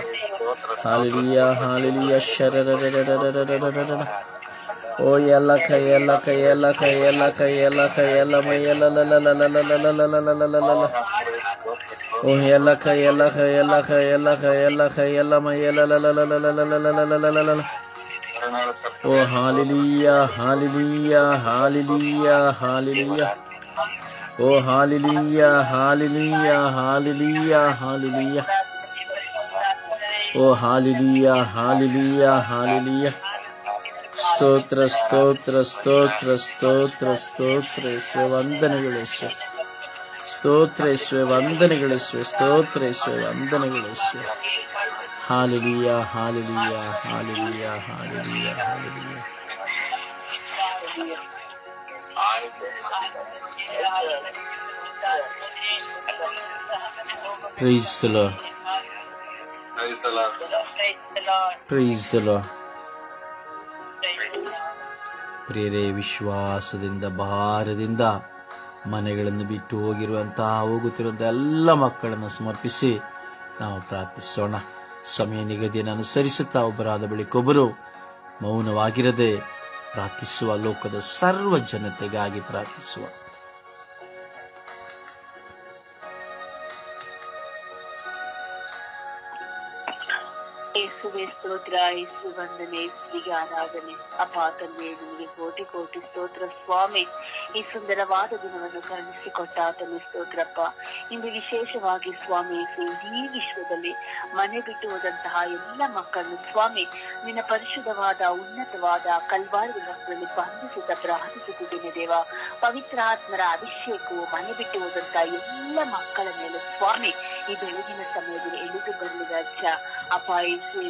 Hallelujah, hallelujah. ಶರರರರರರರರರರ. ಓ ಎಲ್ಲ ಕೈ ಎಲ್ಲ ಕೈ ಎಲ್ಲ ಕೈ ಎಲ್ಲ ಕೈ ಎಲ್ಲ ಕೈ ಎಲ್ಲ ಮೈ ಎಲ್ಲ ಓ ಎಲ್ಲ ಕೈ ಎಲ್ಲ ಕೈ ಎಲ್ಲ ಕೈ ಎಲ್ಲ ಕೈ ಎಲ್ಲ ಕೈ ಎಲ್ಲ ಮೈ ಎಲ್ಲ. ಓ ಹಾಲೆಲೂಯ, ಹಾಲೆಲೂಯ, ಹಾಲೆಲೂಯ, ಹಾಲೆಲೂಯ. ಓ ಹಾಲೆಲೂಯ, ಹಾಲೆಲೂಯ, ಹಾಲೆಲೂಯ, ಹಾಲೆಲೂಯ. ಓ ಹಾಲೆಲೂಯ, ಹಾಲೆಲೂಯ, ಹಾಲೆಲೂಯ. ಸ್ತೋತ್ರ, ಸ್ತೋತ್ರ, ಸ್ತೋತ್ರ, ಸ್ತೋತ್ರ, ಸ್ತೋತ್ರ ಯೇಸುವೆ, ವಂದನೆಗಳು ಯೇಸುವೆ. ಸ್ತೋತ್ರ ಯೇಸುವೆ, ವಂದನೆಗಳು ಯೇಸುವೆ. ಸ್ತೋತ್ರ ಯೇಸುವೆ, ವಂದನೆಗಳು ಯೇಸುವೆ. Hallelujah, hallelujah, hallelujah, hallelujah, hallelujah. Praise the Lord. Praise the Lord. ಪ್ರಿಯರೇ, ವಿಶ್ವಾಸದಿಂದ ಭಾರದಿಂದ ಮನೆಗಳನ್ನು ಬಿಟ್ಟು ಹೋಗುತ್ತಿರುವಂತಹ ಎಲ್ಲ ಮಕ್ಕಳನ್ನು ಸಮರ್ಪಿಸಿ ನಾವು ಪ್ರಾರ್ಥಿಸೋಣ. ಸಮಯ ನಿಗದಿಯನ್ನು ಅನುಸರಿಸುತ್ತಾ ಒಬ್ಬರಾದ ಬಳಿಕೊಬ್ಬರು ಮೌನವಾಗಿರದೆ ಪ್ರಾರ್ಥಿಸುವ. ಲೋಕದ ಸರ್ವ ಜನತೆಗಾಗಿ ಪ್ರಾರ್ಥಿಸುವ. ಯೇಸುವೆ ಸ್ತೋತ್ರ, ಯೇಸು ವಂದನೆ, ಯೇಸುವಿಗೆ ಆರಾಧನೆ. ಅಪ್ಪ ತಂದೆ, ನಿಮಗೆ ಕೋಟಿ ಕೋಟಿ ಸ್ತೋತ್ರ ಸ್ವಾಮಿ. ಈ ಸುಂದರವಾದ ದಿನವನ್ನು ಕರುಣಿಸಿಕೊಟ್ಟ ಆತನೇ ಸ್ತೋತ್ರಪ್ಪ. ಇಂದು ವಿಶೇಷವಾಗಿ ಸ್ವಾಮಿ ಇಡೀ ವಿಶ್ವದಲ್ಲಿ ಮನೆ ಬಿಟ್ಟು ಹೋದಂತಹ ಎಲ್ಲ ಮಕ್ಕಳನ್ನು ಸ್ವಾಮಿ ನಿನ್ನ ಪರಿಶುದ್ಧವಾದ ಉನ್ನತವಾದ ಕಲ್ವಾರಿ ರಕ್ತದಲ್ಲಿ ಬಂಧಿಸುತ್ತಾ ಪ್ರಾರ್ಥಿಸುತ್ತಿದ್ದೇನೆ ದೇವ. ಪವಿತ್ರ ಆತ್ಮರ ಅಭಿಷೇಕವು ಮನೆ ಬಿಟ್ಟು ಹೋದಂತಹ ಎಲ್ಲ ಮಕ್ಕಳ ಮೇಲೆ ಸ್ವಾಮಿ ಈ ಬೆಳಗಿನ ಸಮಯದಲ್ಲಿ ಇಳಿದು ಬರಲಿ ರಾಜ್ಯ. ಅಪ್ಪ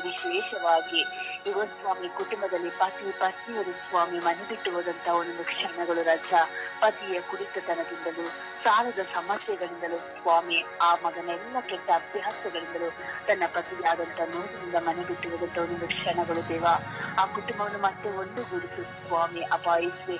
ವಿಶೇಷವಾಗಿ ಯುವ ಸ್ವಾಮಿ ಕುಟುಂಬದಲ್ಲಿ ಪತ್ನಿಯರು ಸ್ವಾಮಿ ಮನೆ ಬಿಟ್ಟು ಹೋದಂತಹ ಒಂದೊಂದು ಕ್ಷಣಗಳು ರಾಜ್ಯ. ಪತಿಯ ಕುಡಿತತನದಿಂದಲೂ ಸಾಲದ ಸಮಸ್ಯೆಗಳಿಂದಲೂ ಸ್ವಾಮಿ ಆ ಮಗನೆಲ್ಲ ಕೆಟ್ಟ ಅಭ್ಯಾಸಗಳಿಂದಲೂ ತನ್ನ ಪತಿಯಾದಂತ ನೋವಿನಿಂದ ಮನೆ ಬಿಟ್ಟು ಹೋದಂತ ಒಂದೊಂದು ಕ್ಷಣಗಳು ದೇವ. ಆ ಕುಟುಂಬವನ್ನು ಮತ್ತೆ ಒಂದುಗೂಡಿಸು ಸ್ವಾಮಿ. ಅಪಾಯಿಸಿ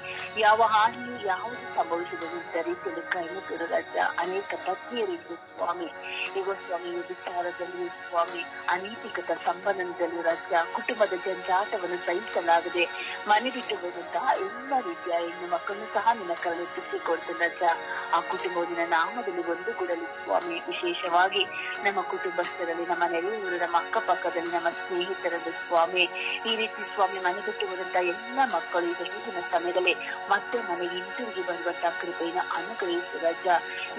ಯಾವ ಹಾನಿಯೂ ಯಾವುದು ಸಂಭವಿಸದಂತ ರೀತಿಯಲ್ಲಿ ಕೈ ಮುಗಿದು ರಾಜ್ಯ. ಅನೇಕ ಪತ್ನಿಯರಿದ್ದು ಸ್ವಾಮಿ ಯುವ ಸ್ವಾಮಿ ವಿಚಾರದಲ್ಲಿ ಸ್ವಾಮಿ ಅನೈತಿಕತ ಸಂಬಂಧದಲ್ಲೂ ರಾಜ್ಯ ಕುಟುಂಬದ ಜಂಜಾಟವನ್ನು ಸಹಿಸಲಾಗದೆ ಮನೆ ಬಿಟ್ಟು ಹೋದಂತಹ ಎಲ್ಲ ರೀತಿಯ ಹೆಣ್ಣು ಮಕ್ಕಳನ್ನು ಸಹ ನಿನ್ನ ಕರುಣಿಸಿಕೊಡ್ತೇನೆ ರಾಜ್ಯ. ಆ ಕುಟುಂಬದ ನಾಮದಲ್ಲಿ ಒಂದುಗೂಡಲು ಸ್ವಾಮಿ. ವಿಶೇಷವಾಗಿ ನಮ್ಮ ಕುಟುಂಬಸ್ಥರಲ್ಲಿ, ನಮ್ಮ ನೆರೆಯವರು, ನಮ್ಮ ಅಕ್ಕಪಕ್ಕದಲ್ಲಿ, ನಮ್ಮ ಸ್ನೇಹಿತರಲ್ಲಿ ಸ್ವಾಮಿ ಈ ರೀತಿ ಸ್ವಾಮಿ ಮನೆ ಬಿಟ್ಟು ಹೋದಂತಹ ಎಲ್ಲ ಮಕ್ಕಳು ಈಗ ಈಗಿನ ಸಮಯದಲ್ಲಿ ಮತ್ತೆ ಮನೆಗೆ ಹಿಂತಿರುಗಿ ಬರುವಂತಹ ಕೃಪೆಯನ್ನು ಅನುಗ್ರಹಿಸು ರಾಜ್ಯ.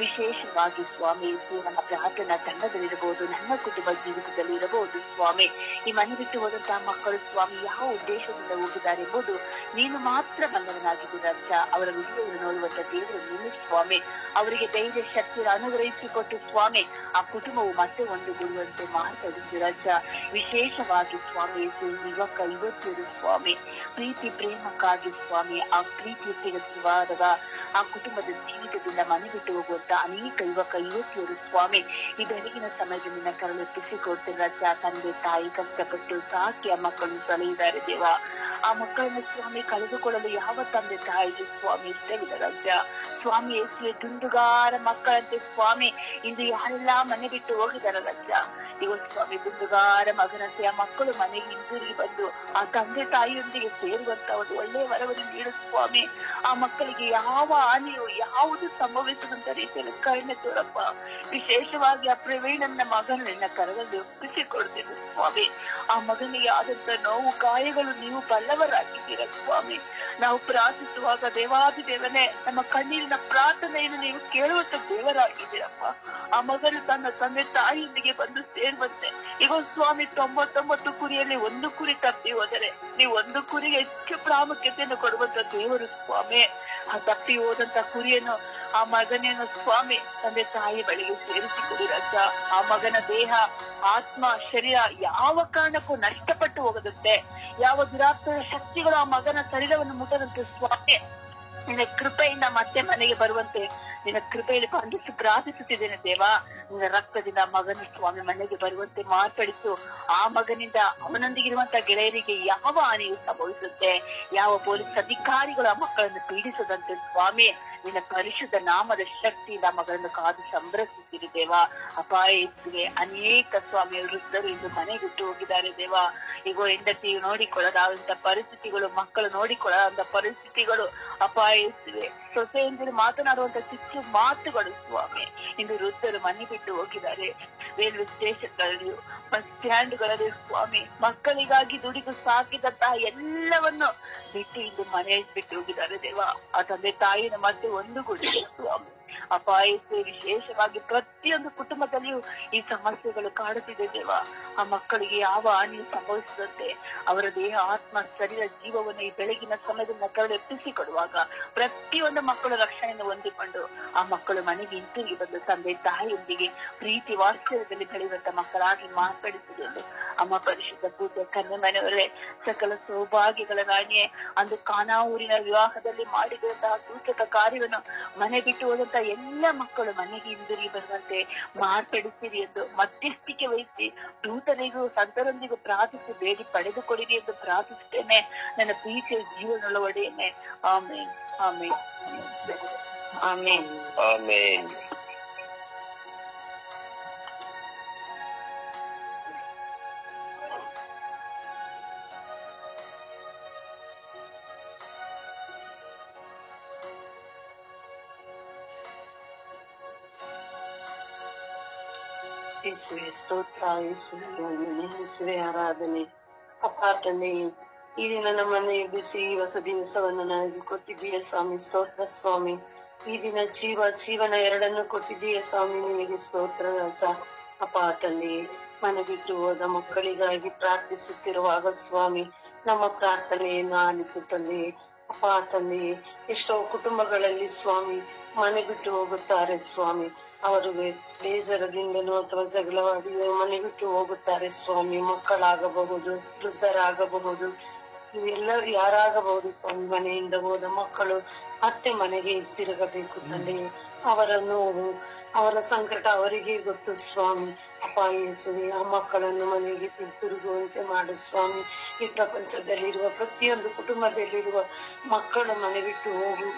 ವಿಶೇಷವಾಗಿ ಸ್ವಾಮಿ ನಮ್ಮ ಪ್ರಾರ್ಥನಾ ತಂಡದಲ್ಲಿರಬಹುದು, ನನ್ನ ಕುಟುಂಬ ಜೀವಿತದಲ್ಲಿ ಇರಬಹುದು ಸ್ವಾಮಿ. ಈ ಮನೆ ಬಿಟ್ಟು ಹೋದಂತಹ ಮಕ್ಕಳು ಸ್ವಾಮಿ ಯಾವ ಉದ್ದೇಶದಿಂದ ಹೋಗಿದ್ದಾರೆ ಎಂಬುದು ನೀನು ಮಾತ್ರ ಬಲ್ಲವನಾಗಿದ್ದು ರಾಜ್ಯ. ಅವರ ವಿಷಯವನ್ನು ನೋಡುವಂತ ದೇವರು ನೀನು ಸ್ವಾಮಿ. ಅವರಿಗೆ ಧೈರ್ಯ ಶಕ್ತಿಯನ್ನು ಅನುಗ್ರಹಿಸಿಕೊಟ್ಟು ಸ್ವಾಮಿ ಆ ಕುಟುಂಬವು ಮತ್ತೆ ಒಂದುಗೂಡುವಂತೆ ಮಾತಾಡಿದ್ದು ರಾಜ್ಯ. ವಿಶೇಷವಾಗಿ ಸ್ವಾಮಿ ಯುವಕ ಯುವತಿಯರು ಸ್ವಾಮಿ ಪ್ರೀತಿ ಪ್ರೇಮಕ್ಕಾಗಿ ಸ್ವಾಮಿ ಆ ಪ್ರೀತಿ ಸಿಗವಾದಾಗ ಆ ಕುಟುಂಬದ ಜೀವಿತದಿಂದ ಮನೆ ಬಿಟ್ಟು ಹೋಗುವಂತ ಅನೇಕ ಯುವಕ ಯುವತಿಯರು ಸ್ವಾಮಿ ಈ ಬೆಳಗಿನ ಸಮಯದಲ್ಲಿ ನಿನ್ನ ಕರುಣಿಸಿಕೊಡ್ತೇನೆ ರಾಜ್ಯ. ತಂದೆ ತಾಯಿ ಕಷ್ಟಪಟ್ಟು ಸಾಕಿ ಆ ಮಕ್ಕಳು ಸಲಹಿದ್ದಾರೆ ದೇವ. ಆ ಮಕ್ಕಳನ್ನು ಸ್ವಾಮಿ ಕಳೆದುಕೊಳ್ಳಲು ಯಾವ ತಂದೆ ತಾಯಿಗೆ ಸ್ವಾಮಿ ಇಷ್ಟವಿದೆ ರಾಜ್ಯ. ಸ್ವಾಮಿ ಯೇಸುವೆ ದುಂದುಗಾರ ಮಕ್ಕಳಂತೆ ಸ್ವಾಮಿ ಇಂದು ಯಾರೆಲ್ಲ ಮನೆ ಬಿಟ್ಟು ಹೋಗಿದಾರ ರಾಜ್ಯ. ಇವತ್ತು ಸ್ವಾಮಿ ದುಂದುಗಾರ ಮಗನಂತೆ ಆ ಮಕ್ಕಳು ಮನೆಗೆ ಹಿಂದಿರುಗಿ ಬಂದು ಆ ತಂದೆ ತಾಯಿಯೊಂದಿಗೆ ಸೇರುವಂತ ಒಂದು ಒಳ್ಳೆಯ ವರವನ್ನು ನೀಡು ಸ್ವಾಮಿ. ಆ ಮಕ್ಕಳಿಗೆ ಯಾವ ಹಾನಿಯು ಯಾವುದು ಸಂಭವಿಸದಂತ ರೀತಿಯಲ್ಲಿ ಕರುಣೆ ತೋರಪ್ಪ. ವಿಶೇಷವಾಗಿ ಆ ಪ್ರವೀಣನ ಮಗನ ನಿನ್ನ ಕರದಲ್ಲಿ ಒಪ್ಪಿಸಿಕೊಡ್ತೇನೆ ಸ್ವಾಮಿ. ಆ ಮಗನಿಗೆ ಆದಂತ ನೋವು ಗಾಯಗಳು ನೀವು ಬಲ್ಲವರಾಗಿದ್ದೀರ ಸ್ವಾಮಿ. ನಾವು ಪ್ರಾರ್ಥಿಸುವಾಗ ದೇವಾದಿ ದೇವನೇ ನಮ್ಮ ಕಣ್ಣೀರಿನ ಪ್ರಾರ್ಥನೆಯನ್ನು ನೀವು ಕೇಳುವಂತ ದೇವರಾಗಿದ್ದೀರಪ್ಪ. ಆ ಮಗನು ತನ್ನ ತಂದೆ ತಾಯಿಯೊಂದಿಗೆ ಬಂದು ಸೇರಿ ಇರುವಂತೆ. ಈಗ ಸ್ವಾಮಿ 99 ಕುರಿಯಲ್ಲಿ ಒಂದು ಕುರಿ ತಪ್ಪಿ ಹೋದರೆ ನೀವು ಒಂದು ಕುರಿಗೆ ಹೆಚ್ಚು ಪ್ರಾಮುಖ್ಯತೆಯನ್ನು ಕೊಡುವಂತ ದೇವರು ಸ್ವಾಮಿ. ಆ ತಪ್ಪಿ ಹೋದಂತ ಕುರಿಯನ್ನು, ಆ ಮಗನನ್ನು ಸ್ವಾಮಿ ತಂದೆ ತಾಯಿ ಬಳಿಗೆ ಸೇರಿಸಿಕೊಡಿ ರಾಜ. ಆ ಮಗನ ದೇಹ, ಆತ್ಮ, ಶರೀರ ಯಾವ ಕಾರಣಕ್ಕೂ ನಷ್ಟಪಟ್ಟು ಹೋಗದಂತೆ, ಯಾವ ದುರಾತ್ಮದ ಶಕ್ತಿಗಳು ಆ ಮಗನ ಶರೀರವನ್ನು ಮುಟ್ಟದಂತೆ ಸ್ವಾಮಿ ನಿನ್ನ ಕೃಪೆಯಿಂದ ಮತ್ತೆ ಮನೆಗೆ ಬರುವಂತೆ ನಿನ್ನ ಕೃಪೆಯಲ್ಲಿ ಬಂಧಿಸಿ ಪ್ರಾರ್ಥಿಸುತ್ತಿದ್ದೇನೆ ದೇವ. ನಿನ್ನ ರಕ್ತದಿಂದ ಮಗನ ಸ್ವಾಮಿ ಮನೆಗೆ ಬರುವಂತೆ ಮಾರ್ಪಡಿಸು. ಆ ಮಗನಿಂದ ಅವನೊಂದಿಗಿರುವಂತಹ ಗೆಳೆಯರಿಗೆ ಯಾವ ಹಾನಿಯು ಸಂಭವಿಸುತ್ತೆ, ಯಾವ ಪೊಲೀಸ್ ಅಧಿಕಾರಿಗಳು ಆ ಮಕ್ಕಳನ್ನು ಪೀಡಿಸದಂತೆ ಸ್ವಾಮಿ ನಿನ್ನ ಪರಿಶುದ್ಧ ನಾಮದ ಶಕ್ತಿಯಿಂದ ಮಗಳನ್ನು ಕಾದು ಸಂರಕ್ಷಿಸಿರಿ ದೇವ. ಅಪಾಯಿಸಿದೆ ಅನೇಕ ಸ್ವಾಮಿ ವೃದ್ಧರು ಇಂದು ಮನೆ ಬಿಟ್ಟು ಹೋಗಿದ್ದಾರೆ ದೇವ. ಈಗ ಹೆಂಡತಿ ನೋಡಿಕೊಳ್ಳದಾದಂತ ಪರಿಸ್ಥಿತಿಗಳು, ಮಕ್ಕಳು ನೋಡಿಕೊಳ್ಳದಂತ ಪರಿಸ್ಥಿತಿಗಳು ಅಪಾಯಿಸಿವೆ. ಸೊಸೆಯಂದಿರು ಮಾತನಾಡುವಂತ ಚಿಕ್ಕ ಮಾತುಗಳು ಸ್ವಾಮಿ ಇಂದು ವೃದ್ಧರು ಮನೆ ಬಿಟ್ಟು ಹೋಗಿದ್ದಾರೆ. ರೈಲ್ವೆ ಸ್ಟೇಷನ್ಗಳಲ್ಲಿ, ಬಸ್ ಸ್ಟ್ಯಾಂಡ್ಗಳಲ್ಲಿ ಸ್ವಾಮಿ ಮಕ್ಕಳಿಗಾಗಿ ದುಡಿದು ಸಾಕಿದಂತಹ ಎಲ್ಲವನ್ನು ಬಿಟ್ಟು ಇಂದು ಮನೆ ಬಿಟ್ಟು ಹೋಗಿದ್ದಾರೆ ದೇವ. ಆ ತಂದೆ ತಾಯಿನ ಮತ್ತೆ ಒಂದುಗೂಡಿದೆ ಸ್ವಾಮಿ. ಅಪಾಯಿಸಿ ವಿಶೇಷವಾಗಿ ಪ್ರತಿಯೊಂದು ಕುಟುಂಬದಲ್ಲಿಯೂ ಈ ಸಮಸ್ಯೆಗಳು ಕಾಡುತ್ತಿದೆ ದೇವ. ಆ ಮಕ್ಕಳಿಗೆ ಯಾವ ಹಾನಿಯು ಸಂಭವಿಸದಂತೆ ಅವರ ದೇಹ, ಆತ್ಮ, ಶರೀರ, ಜೀವವನ್ನು ಈ ಬೆಳಗಿನ ಸಮಯದಿಂದ ಕರಳು ಎಪ್ಪಿಸಿಕೊಡುವಾಗ ಪ್ರತಿಯೊಂದು ಮಕ್ಕಳು ರಕ್ಷಣೆಯನ್ನು ಹೊಂದಿಕೊಂಡು ಆ ಮಕ್ಕಳು ಮನೆಗೆ ಹಿಂತಿರುಗಿ ಬಂದು ತಂದೆ ತಾಯಿಯೊಂದಿಗೆ ಪ್ರೀತಿ ವಾತ್ಸಲ್ಯದಲ್ಲಿ ಬೆಳೆಯುವಂತ ಮಕ್ಕಳಾಗಿ ಮಾರ್ಪಡಿಸಿದೆ ಎಂದು ಅಮ್ಮ ಪರಿಶುದ್ಧ ಪೂಜೆ ಕನ್ಯೆ ಮನೆಯವರೇ, ಸಕಲ ಸೌಭಾಗ್ಯಗಳ ರಾಣಿಯೇ, ಅಂದು ಕಾನಾ ಊರಿನ ವಿವಾಹದಲ್ಲಿ ಮಾಡಿದಂತಹ ಸೂಚಕ ಕಾರ್ಯವನ್ನು ಮನೆ ಬಿಟ್ಟು ಹೋದಂತಹ ಎಲ್ಲ ಮಕ್ಕಳು ಮನೆಗೆ ಹಿಂದಿರುಗಿ ಬರುವಂತೆ ಮಾರ್ಪಡಿಸಿರಿ ಎಂದು ಮಧ್ಯಸ್ಥಿಕೆ ವಹಿಸಿ ದೂತನಿಗೂ ಸಂತರೊಂದಿಗೂ ಪ್ರಾರ್ಥಿಸಿ ಬೇಡಿ ಪಡೆದುಕೊಡಿರಿ ಎಂದು ಪ್ರಾರ್ಥಿಸುತ್ತೇನೆ ನನ್ನ ಪ್ರೀತಿಯ ಜೀವನಗಳ ಒಡೆಯನ್ನೇ. ಆಮೇನ್, ಆಮೇನ್, ಆಮೇನ್, ಆಮೇನ್. ಯೇಸುವೆ ಸ್ತೋತ್ರ, ಯೇಸುವೆ ವಂದನೆ, ಯೇಸುವೆ ಆರಾಧನೆ. ಅಪ್ಪ ತಂದೆ, ಈ ದಿನ ನಮ್ಮನ್ನು ಎಬ್ಬಿಸಿ ಹೊಸ ದಿವಸವನ್ನು ನನಗೆ ಕೊಟ್ಟಿದ್ದೀಯ ಸ್ವಾಮಿ. ಸ್ತೋತ್ರ ಸ್ವಾಮಿ. ಈ ದಿನ ಜೀವನ ಎರಡನ್ನು ಕೊಟ್ಟಿದ್ದೀಯ ಸ್ವಾಮಿ. ನಿನಗೆ ಸ್ತೋತ್ರ ರಾಜ. ಅಪ್ಪ ತಂದೆ, ಮನೆ ಬಿಟ್ಟು ಹೋದ ಮಕ್ಕಳಿಗಾಗಿ ಪ್ರಾರ್ಥಿಸುತ್ತಿರುವಾಗ ಸ್ವಾಮಿ ನಮ್ಮ ಪ್ರಾರ್ಥನೆಯನ್ನು ಆಲಿಸು ತಂದೆ. ಅಪ್ಪ ತಂದೆ, ಎಷ್ಟೋ ಕುಟುಂಬಗಳಲ್ಲಿ ಸ್ವಾಮಿ ಮನೆ ಬಿಟ್ಟು ಹೋಗುತ್ತಾರೆ ಸ್ವಾಮಿ. ಅವರು ಬೇಸರದಿಂದನೋ ಅಥವಾ ಜಗಳವಾಡಿಯೋ ಮನೆ ಬಿಟ್ಟು ಹೋಗುತ್ತಾರೆ ಸ್ವಾಮಿ. ಮಕ್ಕಳಾಗಬಹುದು, ವೃದ್ಧರಾಗಬಹುದು, ಇವೆಲ್ಲರೂ ಯಾರಾಗಬಹುದು ಸ್ವಾಮಿ. ಮನೆಯಿಂದ ಹೋದ ಮಕ್ಕಳು ಮತ್ತೆ ಮನೆಗೆ ಹಿಂತಿರುಗಬೇಕು ತಂದೆ. ಅವರ ನೋವು, ಅವರ ಸಂಕಟ ಅವರಿಗೆ ಗೊತ್ತು ಸ್ವಾಮಿ. ಅಪ್ಪ ಯೇಸುವೆ, ಆ ಮಕ್ಕಳನ್ನು ಮನೆಗೆ ಹಿಂತಿರುಗುವಂತೆ ಮಾಡು ಸ್ವಾಮಿ. ಈ ಪ್ರಪಂಚದಲ್ಲಿರುವ ಪ್ರತಿಯೊಂದು ಕುಟುಂಬದಲ್ಲಿರುವ ಮಕ್ಕಳು ಮನೆ ಬಿಟ್ಟು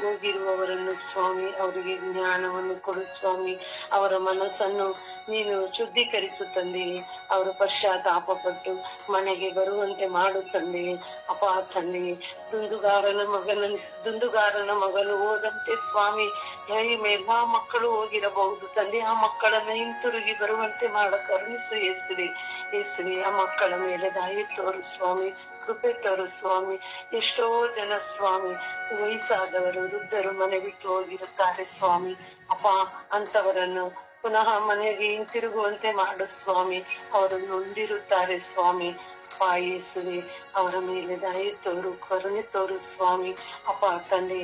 ಹೋಗಿರುವವರನ್ನು ಸ್ವಾಮಿ ಅವರಿಗೆ ಜ್ಞಾನವನ್ನು ಕೊಡು ಸ್ವಾಮಿ. ಅವರ ಮನಸ್ಸನ್ನು ನೀನು ಶುದ್ಧೀಕರಿಸು ತಂದೆ. ಅವರು ಪಶ್ಚಾತ್ತಾಪ ಪಟ್ಟು ಮನೆಗೆ ಬರುವಂತೆ ಮಾಡು ತಂದೆ. ಅಪ್ಪ ತಂದೆ, ದುಂದುಗಾರನ ಮಗನು ಹೋದಂತೆ ಸ್ವಾಮಿ ಎಲ್ಲಾ ಮಕ್ಕಳು ಹೋಗಿರಬಹುದು ತಂದೆ. ಆ ಮಕ್ಕಳನ್ನು ಹಿಂತಿರುಗಿ ಬರುವಂತೆ ಮಾಡ ಕರುಣಿಸು ಯೇಸುವೆ. ಯೇಸುವೆ, ಆ ಮಕ್ಕಳ ಮೇಲೆ ದಯೆ ತೋರು ಸ್ವಾಮಿ, ಕೃಪೆ ತೋರು ಸ್ವಾಮಿ. ಎಷ್ಟೋ ಜನ ಸ್ವಾಮಿ ವಯಸ್ಸಾದವರು, ವೃದ್ಧರು ಮನೆ ಬಿಟ್ಟು ಹೋಗಿರುತ್ತಾರೆ ಸ್ವಾಮಿ. ಅಪ್ಪ, ಅಂತವರನ್ನು ಪುನಃ ಮನೆಗೆ ಹಿಂತಿರುಗುವಂತೆ ಮಾಡು ಸ್ವಾಮಿ. ಅವರು ನೊಂದಿರುತ್ತಾರೆ ಸ್ವಾಮಿ. ಅಪ್ಪ ಯೇಸುವೆ, ಅವರ ಮೇಲೆ ದಯೆ ತೋರು, ಕರುಣೆ ತೋರು ಸ್ವಾಮಿ. ಅಪ್ಪ ತಂದೆ,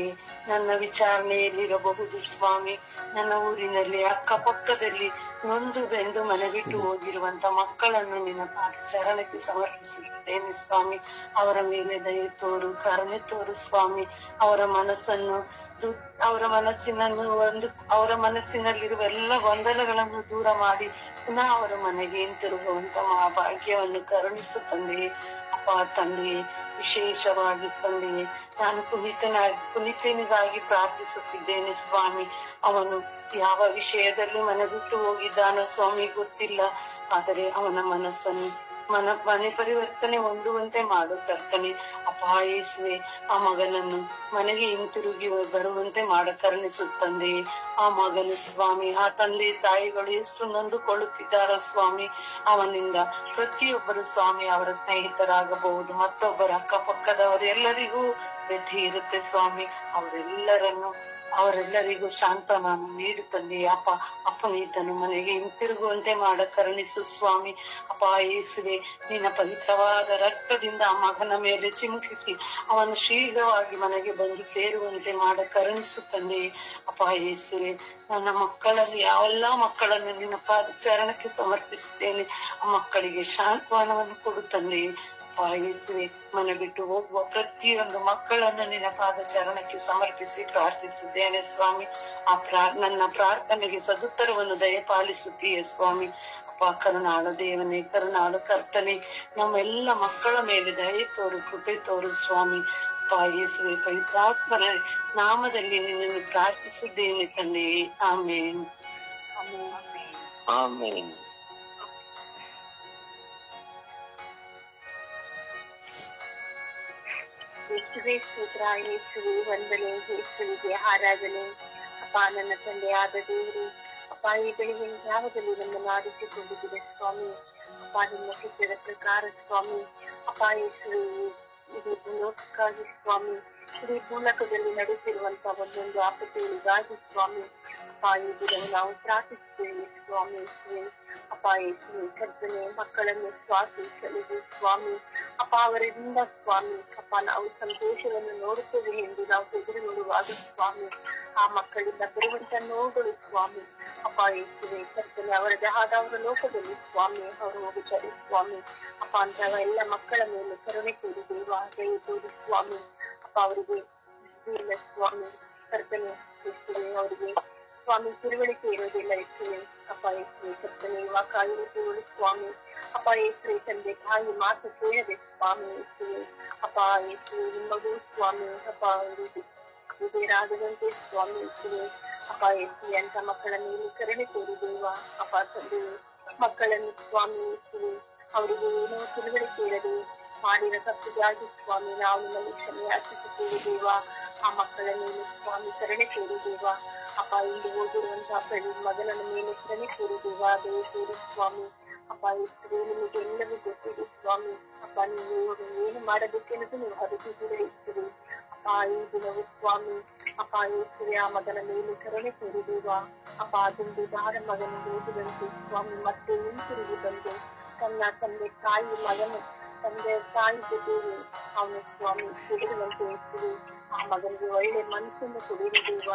ನನ್ನ ವಿಚಾರಣೆಯಲ್ಲಿರಬಹುದು ಸ್ವಾಮಿ. ನನ್ನ ಊರಿನಲ್ಲಿ ಅಕ್ಕಪಕ್ಕದಲ್ಲಿ ನೊಂದು ಬೆಂದು ಮನೆ ಬಿಟ್ಟು ಹೋಗಿರುವಂತ ಮಕ್ಕಳನ್ನು ನಿನ್ನ ಚರಣಕ್ಕೆ ಸಮರ್ಪಿಸುತ್ತೇನೆ ಸ್ವಾಮಿ. ಅವರ ಮೇಲೆ ದಯೆ ತೋರು, ಕರುಣೆ ತೋರು ಸ್ವಾಮಿ. ಅವರ ಮನಸ್ಸಿನಲ್ಲಿರುವ ಎಲ್ಲ ಗೊಂದಲಗಳನ್ನು ದೂರ ಮಾಡಿ ಪುನಃ ಅವರ ಮನೆಗೆ ಹಿಂತಿರುಗುವಂತ ಮಹಾಭಾಗ್ಯವನ್ನು ಕರುಣಿಸು ತಂದೆ. ಅಪ್ಪ ತಂದೆ, ವಿಶೇಷವಾಗಿ ತಂದೆ, ನಾನು ಪುನೀತನಿಗಾಗಿ ಪ್ರಾರ್ಥಿಸುತ್ತಿದ್ದೇನೆ ಸ್ವಾಮಿ. ಅವನು ಯಾವ ವಿಷಯದಲ್ಲಿ ಮನೆ ಬಿಟ್ಟು ಹೋಗಿದ್ದಾನೋ ಸ್ವಾಮಿ ಗೊತ್ತಿಲ್ಲ. ಆದರೆ ಅವನ ಮನಸ್ಸನ್ನು ಮನೆ ಪರಿವರ್ತನೆ ಹೊಂದುವಂತೆ ಮಾಡು ಕರ್ತನೆ. ಅಪ್ಪ ಯೇಸುವೆ, ಆ ಮಗನನ್ನು ಮನೆಗೆ ಹಿಂತಿರುಗಿ ಬರುವಂತೆ ಮಾಡ ಕರುಣಿಸುತ್ತಂದೆ. ಆ ಮಗನು ಸ್ವಾಮಿ, ಆ ತಂದೆ ತಾಯಿಗಳು ಎಷ್ಟು ನೊಂದುಕೊಳ್ಳುತ್ತಿದ್ದಾರೋ ಸ್ವಾಮಿ. ಅವನಿಂದ ಪ್ರತಿಯೊಬ್ಬರು ಸ್ವಾಮಿ ಅವರ ಸ್ನೇಹಿತರಾಗಬಹುದು, ಮತ್ತೊಬ್ಬರ ಅಕ್ಕಪಕ್ಕದವರು ಎಲ್ಲರಿಗೂ ವ್ಯಥೆ ಇರುತ್ತೆ ಸ್ವಾಮಿ. ಅವರೆಲ್ಲರನ್ನು ಅವರೆಲ್ಲರಿಗೂ ಶಾಂತನನ್ನು ನೀಡು ತಂದೆ. ಅಪ್ಪ ಅಪನೀತನು ಮನೆಗೆ ಹಿಂತಿರುಗುವಂತೆ ಮಾಡ ಕರುಣಿಸು ಸ್ವಾಮಿ. ಅಪ್ಪ ಯೇಸುವೆ, ನಿನ್ನ ಪವಿತ್ರವಾದ ರಕ್ತದಿಂದ ಆ ಮಗನ ಮೇಲೆ ಚಿಮುಕಿಸಿ ಅವನು ಶೀಘ್ರವಾಗಿ ಮನೆಗೆ ಬಂದು ಸೇರುವಂತೆ ಮಾಡ ಕರುಣಿಸು ತಂದೆ. ಅಪ್ಪ ಯೇಸುವೆ, ನನ್ನ ಮಕ್ಕಳಲ್ಲಿ ಯಾವೆಲ್ಲಾ ಮಕ್ಕಳನ್ನು ನಿನ್ನ ಪಾದಚರಣಕ್ಕೆ ಸಮರ್ಪಿಸುತ್ತೇನೆ. ಆ ಮಕ್ಕಳಿಗೆ ಶಾಂತವನವನ್ನು ಕೊಡು ತಂದೆ. ಅಪ್ಪ ಯೇಸುವೆ, ಮನೆ ಬಿಟ್ಟು ಹೋಗುವ ಪ್ರತಿಯೊಂದು ಮಕ್ಕಳನ್ನು ನಿನ್ನ ಪಾದಚರಣಕ್ಕೆ ಸಮರ್ಪಿಸಿ ಪ್ರಾರ್ಥಿಸಿದ್ದೇನೆ ಸ್ವಾಮಿ. ನನ್ನ ಪ್ರಾರ್ಥನೆಗೆ ಸದುತ್ತರವನ್ನು ದಯಪಾಲಿಸುತ್ತೀಯೇ ಸ್ವಾಮಿ. ಅಪ್ಪ ಕರುಣಾಳು ದೇವನೇ, ಕರುಣಾಳು ಕರ್ತನೆ, ನಮ್ಮೆಲ್ಲ ಮಕ್ಕಳ ಮೇಲೆ ದಯೆ ತೋರು, ಕೃಪೆ ತೋರು ಸ್ವಾಮಿ. ಅಪ್ಪ ಯೇಸುವೆ, ಪವಿತ್ರಾತ್ಮನ ನಾಮದಲ್ಲಿ ನಿನ್ನನ್ನು ಪ್ರಾರ್ಥಿಸಿದ್ದೇನೆ ತಂದೆ. ಆಮೇನ್. ಆಮೇನ್. ಯೇಸುವೆ ಸ್ತೋತ್ರ, ಯೇಸುವೆ ವಂದನೆ, ಯೇಸುವಿಗೆ ಆರಾಧನೆ. ಅಪ್ಪ ನನ್ನ ತಂದೆಯಾದ ದೇವರು, ಅಪ್ಪ ಈ ಬೆಳಗಿನ ಜಾವದಲ್ಲಿ ನಮ್ಮನ್ನು ಆರಿಸಿಕೊಂಡಿದ್ದೀರ ಸ್ವಾಮಿ. ಅಪ್ಪ ನಿಮ್ಮ ಚಿತ್ರದ ಪ್ರಕಾರ ಸ್ವಾಮಿ. ಅಪ್ಪ ಯೇಸುವೆ, ಇದು ಲೋಕಕ್ಕಾಗಿ ಸ್ವಾಮಿ, ಇಡೀ ಭೂಲೋಕದಲ್ಲಿ ನಡೆಸಿರುವಂತಹ ಒಂದೊಂದು ಆಪತ್ತುಗಳಿಗಾಗಿ ಸ್ವಾಮಿ. ಅಪ್ಪ ಈ ದಿನ ನಾವು ಪ್ರಾರ್ಥಿಸುತ್ತೇವೆ ಸ್ವಾಮಿ. ಯೇಸುವೆ, ಅಪ್ಪ ಯೇಸುವೆ ಕರ್ತನೆ, ಮಕ್ಕಳನ್ನು ಸ್ವಾರ್ಥಿಸಲಿದೆ ಸ್ವಾಮಿ. ಅಪ್ಪ ಅವರಿಂದ ಸ್ವಾಮಿ, ಅಪ್ಪ ನಾವು ಸಂತೋಷವನ್ನು ನೋಡುತ್ತೇವೆ ಎಂದು ನಾವು ಎದುರು ನೋಡುವಾಗ ಸ್ವಾಮಿ, ಆ ಮಕ್ಕಳಿಂದ ಬರುವಂತ ನೋವುಗಳು ಸ್ವಾಮಿ. ಅಪ್ಪ ಯೇಸುವೆ ಕರ್ತನೆ, ಅವರದೇ ಆದ ಅವರ ಲೋಕದಲ್ಲಿ ಸ್ವಾಮಿ ಅವರು ಹೋಗುತ್ತಾರೆ ಸ್ವಾಮಿ. ಅಪ್ಪ ಅಂತ ಎಲ್ಲ ಮಕ್ಕಳ ಮೇಲೆ ಕರುಣೆ ತೋರಿ ದೇವ, ದಯೆ ತೋರಿ ಸ್ವಾಮಿ. ಅಪ್ಪ ಅವರಿಗೆ ಇಲ್ಲ ಸ್ವಾಮಿ ಕರ್ತನೆ, ಯೇಸುವೆ ಅವರಿಗೆ ಸ್ವಾಮಿ ತಿಳುವಳಿಕೆ ಇರೋದಿಲ್ಲ ಯೇಸುವೆ. ಅಪ್ಪ ಯೇಸುವೆ ಕರ್ತನೆ, ಇವಾಗ ಇರುತ್ತೇವೆ ಸ್ವಾಮಿ. ಅಪ್ಪ ಯೇಸುವೆ ತಂದೆ ತಾಯಿ ಮಾತು ಕೇಳದೆ ಸ್ವಾಮಿ. ಯೇಸುವೆ ಅಪ್ಪ ಯೇಸುವೆ ನಿಮ್ಮಗೂ ಸ್ವಾಮಿ ಅಪ್ಪ ಹೃದಯರಾಗದಂತೆ ಸ್ವಾಮಿ. ಯೇಸುವೆ ಅಪ್ಪ ಯೇಸುವೆ ಅಂತ ಮಕ್ಕಳ ಮೇಲೆ ಕರುಣೆ ತೋರಿ ದೇವ. ಅಪ್ಪ ತಂದೆ ಮಕ್ಕಳನ್ನು ಸ್ವಾಮಿ ಯೇಸುವೆ ಅವರಿಗೆ ಏನೋ ತಿಳುವಳಿಕೆ ಇರದೆ ಮಾಡಿದ ತಪ್ಪಿಗಾಗಿ ಸ್ವಾಮಿ ನಾವು ನಿಮ್ಮಲ್ಲಿ ಕ್ಷಮೆ ಯಾಚಿಸುತ್ತೇವೆ ದೇವ. ಆ ಮಕ್ಕಳ ಮೇಲೆ ಸ್ವಾಮಿ ಕರುಣೆ ತೋರಿ ದೇವ. ಅಪ್ಪ ಇಲ್ಲಿ ಹೋಗಿರುವಂತಹ ಮಗನ ಮೇಲೆ ಕರುಣೆ ತೋರಿ ದೇವ, ದಯೆ ತೋರಿ ಸ್ವಾಮಿ. ಅಪ್ಪ ಯೇಸುವೆ ನಿಮಗೆ ಎಲ್ಲವೂ ಗೊತ್ತಿದೆ ಸ್ವಾಮಿ. ಅಪ್ಪ ನೀವು ಏನು ಮಾಡಬೇಕೆನ್ನೋದು ನೀವು ಹರಿಸಿದ್ದೀರ ಯೇಸುವೆ. ಅಪ್ಪ ಈ ದಿನವೂ ಸ್ವಾಮಿ ಅಪ್ಪ ಯೇಸುವೆ ಆ ಮಗನ ಮೇಲೆ ಕರುಣೆ ತೋರಿ ದೇವ. ಅಪ್ಪ ಅದೊಂದು ದಾರ ಮಗನ ಹೋಗುವಂತೆ ಸ್ವಾಮಿ ಮತ್ತೆ ಹಿಂತಿರುಗಿ ಬಂದು ತನ್ನ ತಂದೆ ತಾಯಿ ಮಗನು ತಂದೆ ತಾಯಿ ಜೊತೆಗೆ ಅವನು ಸ್ವಾಮಿ ಕೊಡಿರುವಂತೆ ಯೇಸುವೆ. ಆ ಮಗನಿಗೆ ಒಳ್ಳೆ ಮನಸ್ಸನ್ನು ಕೊಡಿರಿ ದೇವ.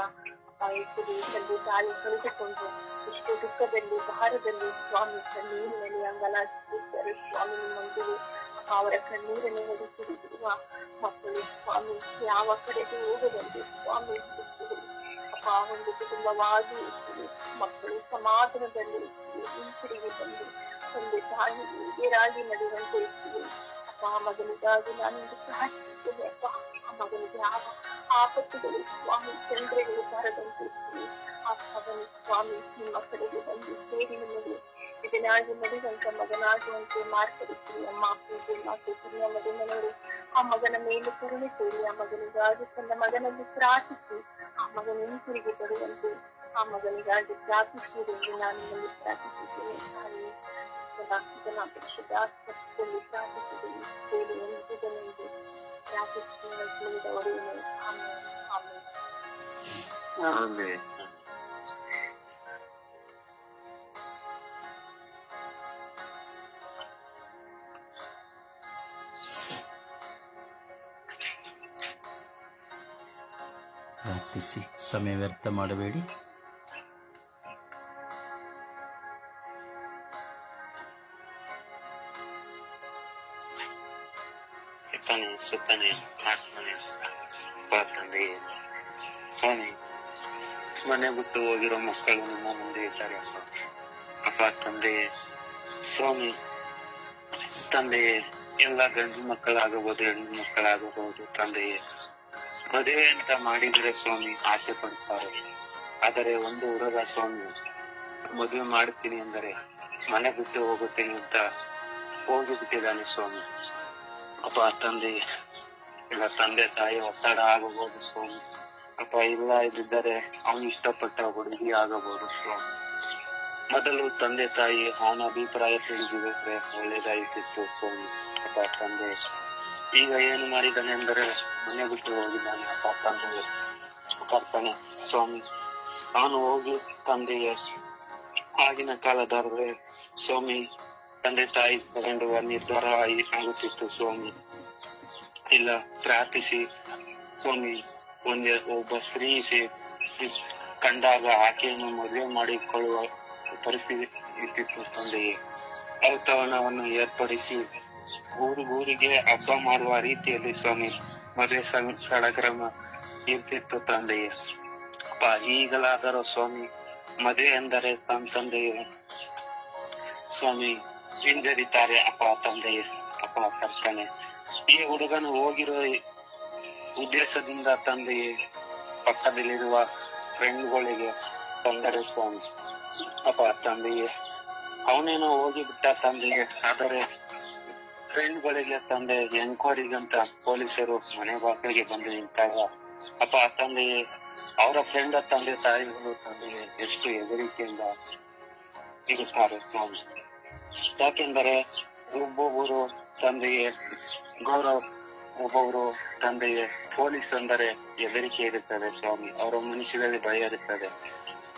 ಅಪ್ಪ ಯೇಸುವೆ ತಂದೆ ತಾಯಿ ಕಳೆದುಕೊಂಡು ಇಷ್ಟು ದುಃಖದಲ್ಲಿ ಭಾರದಲ್ಲಿ ಸ್ವಾಮಿ ಕಣ್ಣೀರಿನಲ್ಲಿ ಅಂಗಲಾಚಿದ್ದಾರೆ ಸ್ವಾಮಿ. ನಿಮ್ಮೊಂದಿಗೆ ಅವರ ಕಣ್ಣೀರನ್ನು ಹೊಡಿಸಿರುವ ಮಕ್ಕಳು ಸ್ವಾಮಿ ಯಾವ ಕಡೆಗೆ ಹೋಗದಂತೆ ಸ್ವಾಮಿ ಅಪ್ಪ ಒಂದು ಕುಟುಂಬವಾಗಿ ಮಕ್ಕಳು ಸಮಾಧಾನದಲ್ಲಿ ಹಿಂತಿರುಗಿ ಬಂದು ತಂದೆ ತಾಯಿ ಹಿರಿಯರಾಗಿ ನಡೆಯುವಂತೆ ಇರ್ತೀವಿ. ಅಪ್ಪ ಮಗನಿಗಾಗಿ ನಾನೊಂದು ಪ್ರಾರ್ಥಿಸುತ್ತೇನೆ. ಅಪ್ಪ ಆ ಮಗನಿಗೆ ಯಾವ ಆಪತ್ತುಗಳು ಸ್ವಾಮಿ ತೊಂದರೆಗಳು ಬರದಂತೆ ಇರ್ತೀವಿ. ಆ ಮಗನ ಸ್ವಾಮಿ ನಿಮ್ಮ ಕಡೆಗೆ ಬಂದು ಸೇರಿ ನಿಮಗೆ ಇದನ್ನಾಗಿ ನಡೆದಂತ ಮಗನಾಗುವಂತೆ ಮಾರ್ಪಡಿಸಿ ಅಮ್ಮ ಪೂಜೆ ಮಾತುತ್ತೀನಿ. ಆ ಮಗನವರು ಆ ಮಗನ ಮೇಲೆ ಕರುಣೆ ತೋರಿ ಆ ಮಗನಿಗಾಗಿ ತನ್ನ ಮಗನಲ್ಲಿ ಪ್ರಾರ್ಥಿಸಿ ಆ ಮಗನ ಹಿಂತಿರುಗಿ ಬರುವಂತೆ ಆ ಮಗನಿಗಾಗಿ ಪ್ರಾರ್ಥಿಸುವುದೆಂದು ನಾನು ನಿಮ್ಮಲ್ಲಿ ಪ್ರಾರ್ಥಿಸುತ್ತೇನೆ. ಪರಿಶುದ್ಧಾತ್ಮದಲ್ಲಿ ಪ್ರಾರ್ಥಿಸಿದ್ದೇನೆ ಸೇರಿ ಎಂಬುದನೆಂದು ಪ್ರಾರ್ಥಿಸುವ ಒಡೆಯನೇ. ಆಮೇಲೆ ಆಮೇನ್. ಪ್ರಾರ್ಥಿಸಿ, ಸಮಯ ವ್ಯರ್ಥ ಮಾಡಬೇಡಿ. ಸುತ್ತನೆ ಆತ್ಮನೆ ತಂದೆ ಸ್ವಾಮಿ, ಮನೆ ಬಿಟ್ಟು ಹೋಗಿರೋ ಮಕ್ಕಳು ನಮ್ಮ ಮುಂದೆ ಇದ್ದಾರೆ ಅಪ್ಪ ತಂದೆ ಸ್ವಾಮಿ. ತಂದೆಯೇ ಎಲ್ಲ ಗಂಡು ಮಕ್ಕಳಾಗಬಹುದು ಹೆಣ್ಣು ಮಕ್ಕಳಾಗಬಹುದು ತಂದೆಯೇ ಮದುವೆ ಅಂತ ಮಾಡಿದರೆ ಸ್ವಾಮಿ ಆಸೆ ಪಡ್ತಾರೆ. ಆದರೆ ಒಂದು ಹುಡುಗ ಸ್ವಾಮಿ ಮದುವೆ ಮಾಡ್ತೀನಿ ಅಂದರೆ ಮನೆ ಬಿಟ್ಟು ಹೋಗುತ್ತೇನೆ ಅಂತ ಹೋಗಿಬಿಟ್ಟಿದ್ದಾನೆ ಸ್ವಾಮಿ. ಅಪ್ಪ ತಂದೆ ಇಲ್ಲ ತಂದೆ ತಾಯಿ ಒತ್ತಡ ಆಗಬಹುದು ಸ್ವಾಮಿ. ಅಪ್ಪ ಇಲ್ಲ ಇದ್ದಿದ್ದರೆ ಅವನು ಇಷ್ಟಪಟ್ಟ ಹುಡುಗಿ ಆಗಬಹುದು ಸ್ವಾಮಿ. ಮೊದಲು ತಂದೆ ತಾಯಿ ಅವನ ಅಭಿಪ್ರಾಯ ತಿಳಿದಿದ್ರೆ ಒಳ್ಳೇದಾಯ್ತಿತ್ತು ಸ್ವಾಮಿ. ಅಪ್ಪ ತಂದೆ ಈಗ ಏನು ಮಾಡಿದ್ದಾನೆ ಅಂದರೆ ಮನೆ ಬಿಟ್ಟು ಹೋಗಿದ್ದಾನೆ. ಅಪ್ಪ ತಂದೆ ಕರ್ತನೆ ಸ್ವಾಮಿ. ಅವನು ಹೋಗಿ ತಂದೆಯ ಆಗಿನ ಕಾಲದಾದ್ರೆ ಸ್ವಾಮಿ ತಂದೆ ತಾಯಿ ತಗೊಂಡು ನಿರ್ಧಾರ ಆಗುತ್ತಿತ್ತು ಸ್ವಾಮಿ. ಇಲ್ಲ ಪ್ರಾರ್ಥಿಸಿ ಸ್ವಾಮಿ ಒಬ್ಬ ಸ್ತ್ರೀ ಕಂಡಾಗ ಆಕೆಯನ್ನು ಮದುವೆ ಮಾಡಿಕೊಳ್ಳುವ ಪರಿಸ್ಥಿತಿ ಇತ್ತಿತ್ತು ತಂದೆಯೇ. ಔತಣವನ್ನು ಏರ್ಪಡಿಸಿ ಊರಿಗೆ ಹಬ್ಬ ಮಾಡುವ ರೀತಿಯಲ್ಲಿ ಸ್ವಾಮಿ ಮದುವೆ ಸಡಗರ ಇರ್ತಿತ್ತು ತಂದೆಯೇ. ಈಗಲಾದರೂ ಸ್ವಾಮಿ ಮದುವೆ ಎಂದರೆ ತಂದೆಯೇ ಸ್ವಾಮಿ ಹಿಂಜರಿತಾರೆ ತಂದೆಯೇ. ಕರ್ತನೆ, ಈ ಹುಡುಗನು ಹೋಗಿರೋ ಉದ್ದೇಶದಿಂದ ತಂದೆಯೇ ಪಕ್ಕದಲ್ಲಿರುವ ಫ್ರೆಂಡ್ಗಳಿಗೆ ತೊಂದರೆ ಸ್ವಾಮಿ. ತಂದೆಯೇ ಅವನೇನೋ ಹೋಗಿಬಿಟ್ಟ ತಂದೆಯೇ. ಆದರೆ ಫ್ರೆಂಡ್ಗಳಿಗೆ ತಂದೆ ಎನ್ಕ್ವೈರಿಗಂತ ಪೊಲೀಸರು ಮನೆ ಬಾಗಿಲಿಗೆ ಬಂದು ನಿಂತಾಗ ತಂದೆಯೇ ಅವರ ಫ್ರೆಂಡ್ ತಂದೆ ತಾಯಿಗಳು ತಂದೆಯೇ ಎಷ್ಟು ಹೆದರಿಕೆಯಿಂದ ಇರುತ್ತಾರೆ ಸ್ವಾಮಿ. ಯಾಕೆಂದರೆ ಒಬ್ಬೊಬ್ಬರು ತಂದೆಯೇ ಗೌರವ್, ಒಬ್ಬೊಬ್ರು ತಂದೆಯೇ ಪೊಲೀಸ್ ಅಂದರೆ ಹೆದರಿಕೆ ಇರುತ್ತದೆ ಸ್ವಾಮಿ. ಅವರ ಮನಸ್ಸಿನಲ್ಲಿ ಭಯ ಇರುತ್ತದೆ.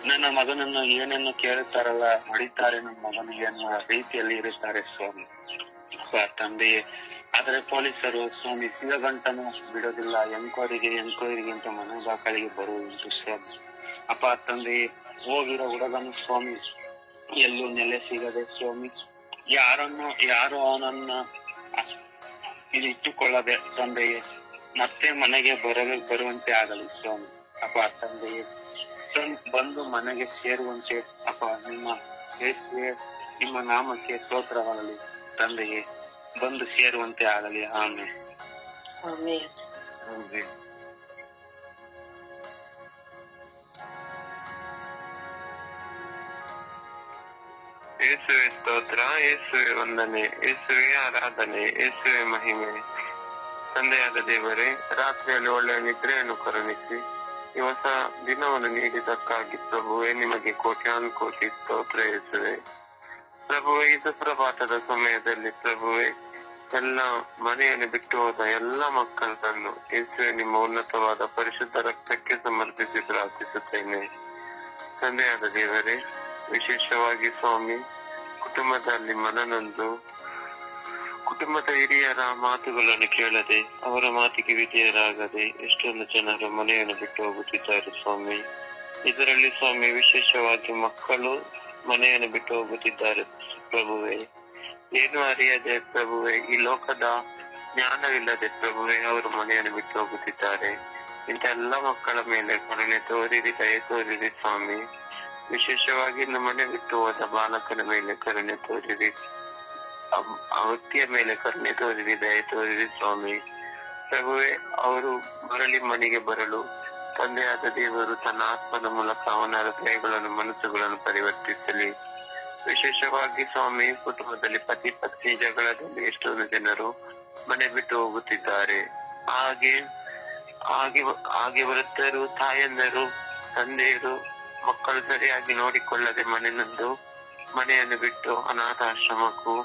ನನ್ನ ಮಗನನ್ನು ಏನನ್ನು ಕೇಳುತ್ತಾರಲ್ಲ, ಹೊಡಿತಾರೆ ನನ್ನ ಮಗನಿಗೆ ಅನ್ನುವ ರೀತಿಯಲ್ಲಿ ಇರುತ್ತಾರೆ ಸ್ವಾಮಿ ತಂದೆಯೇ. ಆದರೆ ಪೊಲೀಸರು ಸ್ವಾಮಿ ಸಿಗಗಂಟನು ಬಿಡೋದಿಲ್ಲ. ಎನ್ಕ್ವೈರಿಗೆ ಅಂತ ಮನೆ ಬಾಕಳಿಗೆ ಬರುವುದುಂಟು ಸ್ವಾಮಿ. ತಂದೆಯೇ ಹೋಗಿರೋ ಹುಡುಗನು ಸ್ವಾಮಿ ಎಲ್ಲೂ ನೆಲೆ ಸಿಗದೆ ಸ್ವಾಮಿ, ಯಾರು ಅವನನ್ನ ಇಟ್ಟುಕೊಳ್ಳದೆ ತಂದೆಯೇ ಮತ್ತೆ ಮನೆಗೆ ಬರುವಂತೆ ಆಗಲಿ ಸ್ವಾಮಿ. ತಂದೆಯೇ ಬಂದು ಮನೆಗೆ ಸೇರುವಂತೆ ನಿಮ್ಮ ಯೇಸುವೆ ನಿಮ್ಮ ನಾಮಕ್ಕೆ ಸ್ತೋತ್ರವಾಗಲಿ ತಂದೆಯೇ, ಬಂದು ಸೇರುವಂತೆ ಆಗಲಿ. ಆಮೆನ್. ಯೇಸುವೆ ಸ್ತೋತ್ರ, ಯೇಸುವೆ ವಂದನೆ, ಯೇಸುವೆ ಆರಾಧನೆ, ಯೇಸುವೆ ಮಹಿಮೆ. ತಂದೆಯಾದ ದೇವರೇ, ರಾತ್ರಿಯಲ್ಲಿ ಒಳ್ಳೆಯ ನಿದ್ರೆಯನ್ನು ಕರುಣಿಸಿ ಈ ಹೊಸ ದಿನವನ್ನು ನೀಡಿದ್ದಕ್ಕಾಗಿ ಪ್ರಭುವೆ ನಿಮಗೆ ಕೋಟ್ಯಾನುಕೋಟಿ ಸ್ತೋತ್ರ ಯೇಸುವೆ. ಪ್ರಭುವೆ, ಇದು ಪ್ರಭಾತದ ಸಮಯದಲ್ಲಿ ಪ್ರಭುವೆ ಎಲ್ಲ ಮನೆಯನ್ನು ಬಿಟ್ಟು ಹೋದ ಎಲ್ಲ ಮಕ್ಕಳನ್ನು ಯೇಸುವೆ ನಿಮ್ಮ ಉನ್ನತವಾದ ಪರಿಶುದ್ಧ ರಕ್ತಕ್ಕೆ ಸಮರ್ಪಿಸಿ ಪ್ರಾರ್ಥಿಸುತ್ತೇನೆ. ತಂದೆಯಾದ ದೇವರೇ, ವಿಶೇಷವಾಗಿ ಸ್ವಾಮಿ ಕುಟುಂಬದಲ್ಲಿ ಮನನೊಂದು ಕುಟುಂಬದ ಹಿರಿಯರ ಮಾತುಗಳನ್ನು ಕೇಳದೆ ಅವರ ಮಾತಿಗೆ ವಿಧೇಯರಾಗದೆ ಎಷ್ಟೊಂದು ಜನರು ಮನೆಯನ್ನು ಬಿಟ್ಟು ಹೋಗುತ್ತಿದ್ದಾರೆ ಸ್ವಾಮಿ. ಇದರಲ್ಲಿ ಸ್ವಾಮಿ ವಿಶೇಷವಾಗಿ ಮಕ್ಕಳು ಮನೆಯನ್ನು ಬಿಟ್ಟು ಹೋಗುತ್ತಿದ್ದಾರೆ ಪ್ರಭುವೆ. ಏನು ಅರಿಯದೆ ಪ್ರಭುವೆ, ಈ ಲೋಕದ ಜ್ಞಾನವಿಲ್ಲದೆ ಪ್ರಭುವೆ ಅವರು ಮನೆಯನ್ನು ಬಿಟ್ಟು ಹೋಗುತ್ತಿದ್ದಾರೆ. ಇಂಥ ಎಲ್ಲ ಮಕ್ಕಳ ಮೇಲೆ ಕರುಣೆ ತೋರಿರಿ, ದಯೆ ತೋರಿರಿ ಸ್ವಾಮಿ. ವಿಶೇಷವಾಗಿ ಮನೆ ಬಿಟ್ಟು ಹೋದ ಬಾಲಕನ ಮೇಲೆ ಕರುಣೆ ತೋರಿರಿ, ಆ ವ್ಯಕ್ತಿಯ ಮೇಲೆ ಕರುಣೆ ತೋರಿರಿ, ದಯೆ ತೋರಿರಿ ಸ್ವಾಮಿ. ಪ್ರಭುವೆ, ಅವರು ಮರಳಿ ಮನೆಗೆ ಬರಲು ತಂದೆಯಾದ ದೇವರು ತನ್ನ ಆತ್ಮದ ಮೂಲಕ ಅವನ ಹೃದಯಗಳನ್ನು ಮನಸ್ಸುಗಳನ್ನು ಪರಿವರ್ತಿಸಲಿ. ವಿಶೇಷವಾಗಿ ಸ್ವಾಮಿ ಕುಟುಂಬದಲ್ಲಿ ಪತಿ ಪತ್ನಿ ಜಗಳದಲ್ಲಿ ಎಷ್ಟೊಂದು ಜನರು ಮನೆ ಬಿಟ್ಟು ಹೋಗುತ್ತಿದ್ದಾರೆ. ಹಾಗೆ ವೃದ್ಧರು, ತಾಯಂದರು, ತಂದೆಯರು ಮಕ್ಕಳು ಸರಿಯಾಗಿ ನೋಡಿಕೊಳ್ಳದೆ ಮನೆಯನ್ನು ಬಿಟ್ಟು ಅನಾಥಾಶ್ರಮಕ್ಕೂ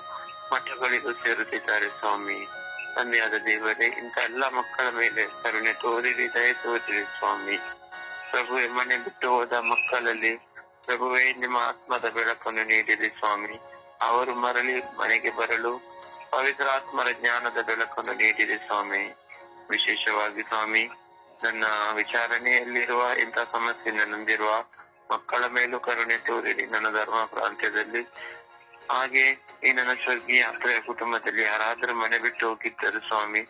ಮಠಗಳಿಗೂ ಸೇರುತ್ತಿದ್ದಾರೆ ಸ್ವಾಮಿ. ತಂದೆಯಾದ ದೇವರೇ, ಇಂಥ ಎಲ್ಲ ಮಕ್ಕಳ ಮೇಲೆ ಕರುಣೆ ತೋರಿರಿ, ದಯೆ ತೋರಿರಿ ಸ್ವಾಮಿ. ಪ್ರಭುವೆ, ಮನೆ ಬಿಟ್ಟು ಹೋದ ಮಕ್ಕಳಲ್ಲಿ ಪ್ರಭುವೆ ನಿಮ್ಮ ಆತ್ಮದ ಬೆಳಕನ್ನು ನೀಡಿರಿ ಸ್ವಾಮಿ. ಅವರು ಮರಳಿ ಮನೆಗೆ ಬರಲು ಪವಿತ್ರ ಆತ್ಮರ ಜ್ಞಾನದ ಬೆಳಕನ್ನು ನೀಡಿರಿ ಸ್ವಾಮಿ. ವಿಶೇಷವಾಗಿ ಸ್ವಾಮಿ ನನ್ನ ವಿಚಾರಣೆಯಲ್ಲಿರುವ ಇಂಥ ಸಮಸ್ಯೆಯನ್ನು ನೊಂದಿರುವ ಮಕ್ಕಳ ಮೇಲೂ ಕರುಣೆ ತೋರಿರಿ ನನ್ನ ಧರ್ಮ ಪ್ರಾಂತ್ಯದಲ್ಲಿ. ಹಾಗೆ ಈ ನನ್ನ ಸ್ವರ್ಗೀಯ ಯಾತ್ರೆಯ ಕುಟುಂಬದಲ್ಲಿ ಯಾರಾದರೂ ಮನೆ ಬಿಟ್ಟು ಹೋಗಿದ್ದರು ಸ್ವಾಮಿ,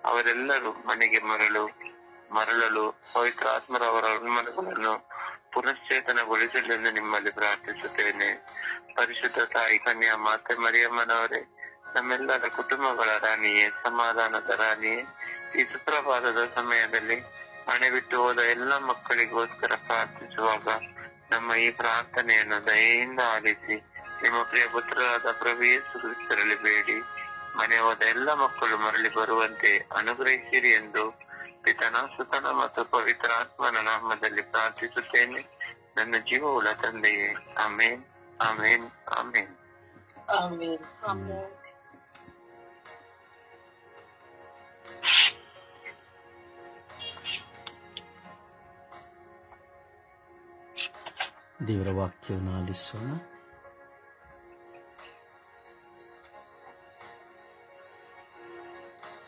ಅವರೆಲ್ಲರೂ ಮನೆಗೆ ಮರಳಲು ಪವಿತ್ರ ಆತ್ಮರ ಅವರ ಮನಗಳನ್ನು ಪುನಶ್ಚೇತನಗೊಳಿಸಲೆಂದು ನಿಮ್ಮಲ್ಲಿ ಪ್ರಾರ್ಥಿಸುತ್ತೇನೆ. ಪರಿಶುದ್ಧ ತಾಯಿ ಕನ್ಯಾ ಮಾತೆ ಮರಿಯಮ್ಮನವರೇ, ನಮ್ಮೆಲ್ಲರ ಕುಟುಂಬಗಳ ರಾಣಿಯೇ, ಸಮಾಧಾನದ ರಾಣಿಯೇ, ಈ ಸುಪ್ರಭಾತದ ಸಮಯದಲ್ಲಿ ಮನೆ ಬಿಟ್ಟು ಹೋದ ಎಲ್ಲ ಮಕ್ಕಳಿಗೋಸ್ಕರ ಪ್ರಾರ್ಥಿಸುವಾಗ ನಮ್ಮ ಈ ಪ್ರಾರ್ಥನೆಯನ್ನು ದಯೆಯಿಂದ ಆಲಿಸಿ ನಿಮ್ಮ ಪ್ರಿಯ ಪುತ್ರರಾದ ಪ್ರಭು ಯೇಸು ಕ್ರಿಸ್ತರಲ್ಲಿ ಬೇಡಿ ಮನೆ ಹೋದ ಎಲ್ಲ ಮಕ್ಕಳು ಮರಳಿ ಬರುವಂತೆ ಅನುಗ್ರಹಿಸಿರಿ ಎಂದು ಪಿತನ, ಸುತನ ಮತ್ತು ಪವಿತ್ರ ಆತ್ಮನ ನಾಮದಲ್ಲಿ ಪ್ರಾರ್ಥಿಸುತ್ತೇನೆ, ನನ್ನ ಜೀವವುಳ್ಳ ತಂದೆಯೇ. ಆಮೇನ್, ಆಮೇನ್, ಆಮೇನ್, ಆಮೇನ್. ದೇವರ ವಾಕ್ಯವನ್ನು ಆಲಿಸೋಣ.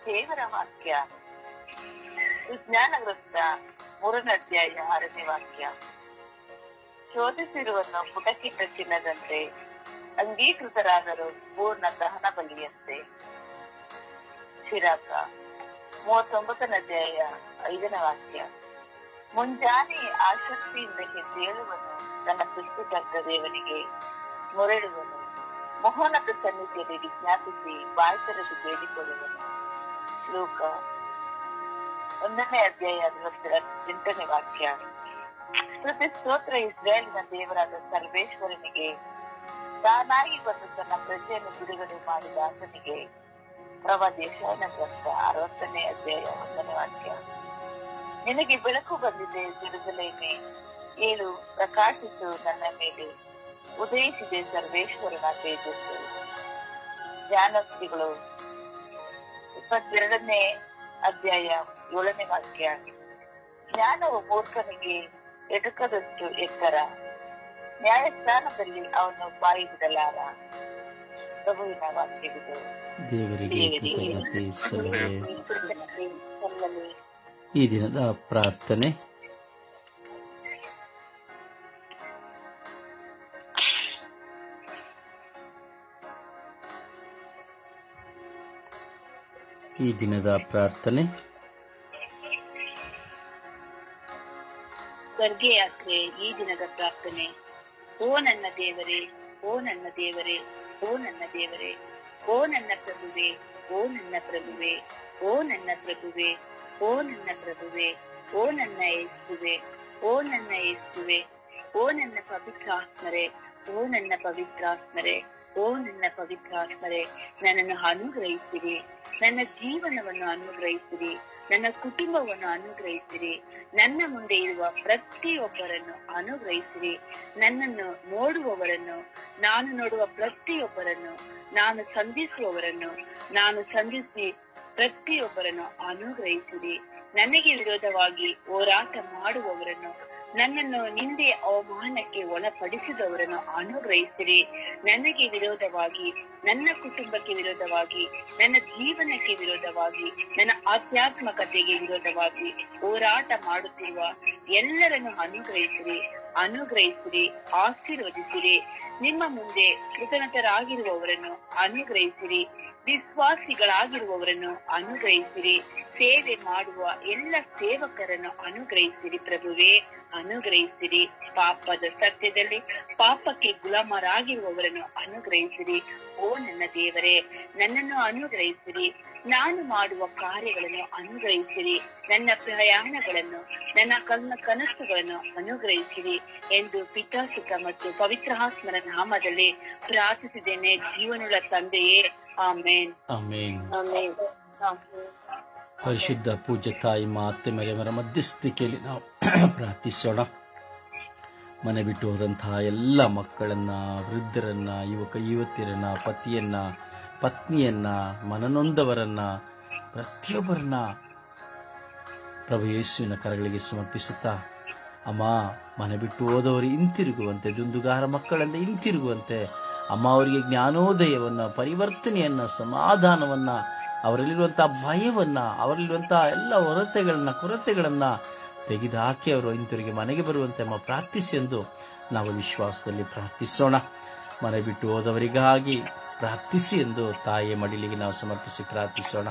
ದೇವರ ವಾಕ್ಯ ವಿಜ್ಞಾನ ವೃತ್ತ 3ನೇ ಅಧ್ಯಾಯ 6ನೇ ವಾಕ್ಯ. ಶೋಧಿಸಿರುವನ್ನು ಪುಟಕ್ಕಿಟ್ಟ ಚಿನ್ನದಂತೆ, ಅಂಗೀಕೃತರಾದರೂ ಪೂರ್ಣ ದಹನ ಬಲಿಯಂತೆ. ಶಿರಾಕ 39ನೇ ಅಧ್ಯಾಯ 5ನೇ ವಾಕ್ಯ. ಮುಂಜಾನೆ ಆಸಕ್ತಿಯಿಂದ ಎದ್ದೇಳುವನು ತನ್ನ ಸೃಷ್ಟಿಕರ್ತ ದೇವನಿಗೆ ಮೊರೆಡುವನು. ಮಹೋನ್ನತ ಸನ್ನಿಧಿಯಲ್ಲಿ ವಿಜ್ಞಾಪಿಸಿ ಬಾಯ್ತರದು ಬೇಡಿಕೊಳ್ಳುವನು. ಲೋಕ 1ನೇ ಅಧ್ಯಾಯ 48ನೇ ವಾಕ್ಯ. ಸ್ತುತಿ ಸ್ತೋತ್ರ ಇಸ್ರಾಯೇಲಿನ ದೇವರಾದ ಸರ್ವೇಶ್ವರನಿಗೆ, ತಾನಾಗಿ ಬಂದು ತನ್ನ ಪ್ರಜೆಯನ್ನು ಬಿಡುಗಡೆ ಮಾಡಿದ ಆತನಿಗೆ. ಪ್ರವಾದೇಶನ ಗ್ರಂಥ 60ನೇ ಅಧ್ಯಾಯ 1ನೇ ವಾಕ್ಯ. ನಿನಗೆ ಬೆಳಕು ಬಂದಿದೆ ಜೆರುಸಲೇಮೇ, ಏಳು ಪ್ರಕಾಶಿಸು ನನ್ನ ಮೇಲೆ, ಉದಯಿಸಿದೆ ಸರ್ವೇಶ್ವರನ ತೇಜಸ್ಸು. ಜ್ಞಾನೋಕ್ತಿಗಳು 22ನೇ ಅಧ್ಯಾಯ 7ನೇ ವಾಕ್ಯ. ಜ್ಞಾನವು ಮೂರ್ಖನಿಗೆ ಎಟುಕದಷ್ಟು ಎತ್ತರ, ನ್ಯಾಯಸ್ಥಾನದಲ್ಲಿ ಅವನು ಬಾಯಿ ಬಿಡಲಾರ. ಪ್ರಭುವಿನ ವಾಕ್ಯವಿದು. ದೇವರಿಗೆ ಕೃತಜ್ಞತೆ ಸಲ್ಲಲಿ. ಸಲ್ಲಲಿ. ಈ ದಿನದ ಪ್ರಾರ್ಥನೆ. ಈ ದಿನದ ಪ್ರಾರ್ಥನೆ. ಸ್ವರ್ಗ ಯಾತ್ರೆ. ಈ ದಿನದ ಪ್ರಾರ್ಥನೆ. ಓ ನನ್ನ ದೇವರೇ, ಓ ನನ್ನ ದೇವರೇ, ಓ ನನ್ನ ದೇವರೇ, ಓ ನನ್ನ ಪ್ರಭುವೆ, ಓ ನನ್ನ ಪ್ರಭುವೆ, ಓ ನನ್ನ ಪ್ರಭುವೆ, ಓ ನನ್ನ ಪ್ರಭುವೆ, ಓ ನನ್ನ ಯೇಸುವೆ, ಓ ನನ್ನ ಯೇಸುವೆ, ಓ ನನ್ನ ಪವಿತ್ರಾತ್ಮರೇ, ಓ ನನ್ನ ಪವಿತ್ರಾತ್ಮರೇ, ಓ ನನ್ನ ಪವಿತ್ರಾತ್ಮರೇ, ನನ್ನನ್ನು ಅನುಗ್ರಹಿಸಿರಿ, ನನ್ನ ಜೀವನವನ್ನು ಅನುಗ್ರಹಿಸಿರಿ, ನನ್ನ ಕುಟುಂಬವನ್ನು ಅನುಗ್ರಹಿಸಿರಿ, ನನ್ನ ಮುಂದೆ ಇರುವ ಪ್ರತಿಯೊಬ್ಬರನ್ನು ಅನುಗ್ರಹಿಸಿರಿ, ನನ್ನನ್ನು ನೋಡುವವರನ್ನು, ನಾನು ನೋಡುವ ಪ್ರತಿಯೊಬ್ಬರನ್ನು, ನಾನು ಸಂಧಿಸುವವರನ್ನು, ನಾನು ಸಂಧಿಸಿ ಪ್ರತಿಯೊಬ್ಬರನ್ನು ಅನುಗ್ರಹಿಸಿರಿ, ನನಗೆ ವಿರೋಧವಾಗಿ ಹೋರಾಟ ಮಾಡುವವರನ್ನು, ನನ್ನನ್ನು ನಿಂದೆ ಅವಮಾನಕ್ಕೆ ಒಳಪಡಿಸಿದವರನ್ನು ಅನುಗ್ರಹಿಸಿರಿ, ನನಗೆ ವಿರೋಧವಾಗಿ, ನನ್ನ ಕುಟುಂಬಕ್ಕೆ ವಿರೋಧವಾಗಿ, ನನ್ನ ಜೀವನಕ್ಕೆ ವಿರೋಧವಾಗಿ, ನನ್ನ ಆಧ್ಯಾತ್ಮಕತೆಗೆ ವಿರೋಧವಾಗಿ ಹೋರಾಟ ಮಾಡುತ್ತಿರುವ ಎಲ್ಲರನ್ನು ಅನುಗ್ರಹಿಸಿರಿ, ಅನುಗ್ರಹಿಸಿರಿ, ಆಶೀರ್ವದಿಸಿರಿ. ನಿಮ್ಮ ಮುಂದೆ ಕೃತಜ್ಞರಾಗಿರುವವರನ್ನು ಅನುಗ್ರಹಿಸಿರಿ, ವಿಶ್ವಾಸಿಗಳಾಗಿರುವವರನ್ನು ಅನುಗ್ರಹಿಸಿರಿ, ಸೇವೆ ಮಾಡುವ ಎಲ್ಲ ಸೇವಕರನ್ನು ಅನುಗ್ರಹಿಸಿರಿ ಪ್ರಭುವೇ, ಅನುಗ್ರಹಿಸಿರಿ. ಪಾಪದ ಸತ್ಯದಲ್ಲಿ ಪಾಪಕ್ಕೆ ಗುಲಾಮರಾಗಿರುವವರನ್ನು ಅನುಗ್ರಹಿಸಿರಿ. ಓ ನನ್ನ ದೇವರೇ, ನನ್ನನ್ನು ಅನುಗ್ರಹಿಸಿರಿ, ನಾನು ಮಾಡುವ ಕಾರ್ಯಗಳನ್ನು ಅನುಗ್ರಹಿಸಿರಿ, ನನ್ನ ಪ್ರಯಾಣಗಳನ್ನು, ನನ್ನ ಕನಸುಗಳನ್ನು ಅನುಗ್ರಹಿಸಿರಿ ಎಂದು ಪಿತಾಸುತ ಮತ್ತು ಪವಿತ್ರಾತ್ಮರ ನಾಮದಲ್ಲಿ ಪ್ರಾರ್ಥಿಸಿದ್ದೇನೆ, ಜೀವನುಳ್ಳ ತಂದೆಯೇ. ಆಮೇನ್. ಆಮೇನ್. ಆಮೇನ್. ಪರಿಶುದ್ಧ ಪೂಜ್ಯ ತಾಯಿ ಮಾತೆ ಮರಿಯಮ್ಮರ ಮಧ್ಯಸ್ಥಿಕೆಯಲ್ಲಿ ನಾವು ಪ್ರಾರ್ಥಿಸೋಣ. ಮನೆ ಬಿಟ್ಟು ಹೋದಂತಹ ಎಲ್ಲ ಮಕ್ಕಳನ್ನ, ವೃದ್ಧರನ್ನ, ಯುವಕ ಯುವತಿಯರನ್ನ, ಪತಿಯನ್ನ, ಪತ್ನಿಯನ್ನ, ಮನನೊಂದವರನ್ನ, ಪ್ರತಿಯೊಬ್ಬರನ್ನ ಪ್ರಭು ಯೇಸುವಿನ ಕರಗಳಿಗೆ ಸಮರ್ಪಿಸುತ್ತಾ, ಅಮ್ಮ ಮನೆ ಬಿಟ್ಟು ಹೋದವರು ಹಿಂತಿರುಗುವಂತೆ, ದುಂದುಗಾರ ಮಕ್ಕಳಂತೆ ಹಿಂತಿರುಗುವಂತೆ, ಅಮ್ಮ ಅವರಿಗೆ ಜ್ಞಾನೋದಯವನ್ನ, ಪರಿವರ್ತನೆಯನ್ನ, ಸಮಾಧಾನವನ್ನ, ಅವರಲ್ಲಿರುವಂತಹ ಭಯವನ್ನ, ಅವರಲ್ಲಿರುವಂತಹ ಎಲ್ಲ ಕೊರತೆಗಳನ್ನ ತೆಗೆದುಹಾಕಿ ಅವರು ಹಿಂತಿರುಗಿ ಮನೆಗೆ ಬರುವಂತೆ ಅಮ್ಮ ಪ್ರಾರ್ಥಿಸಿ ಎಂದು ನಾವು ವಿಶ್ವಾಸದಲ್ಲಿ ಪ್ರಾರ್ಥಿಸೋಣ. ಮನೆ ಬಿಟ್ಟು ಹೋದವರಿಗಾಗಿ ಪ್ರಾರ್ಥಿಸಿ ಎಂದು ತಾಯಿಯ ಮಡಿಲಿಗೆ ನಾವು ಸಮರ್ಪಿಸಿ ಪ್ರಾರ್ಥಿಸೋಣ.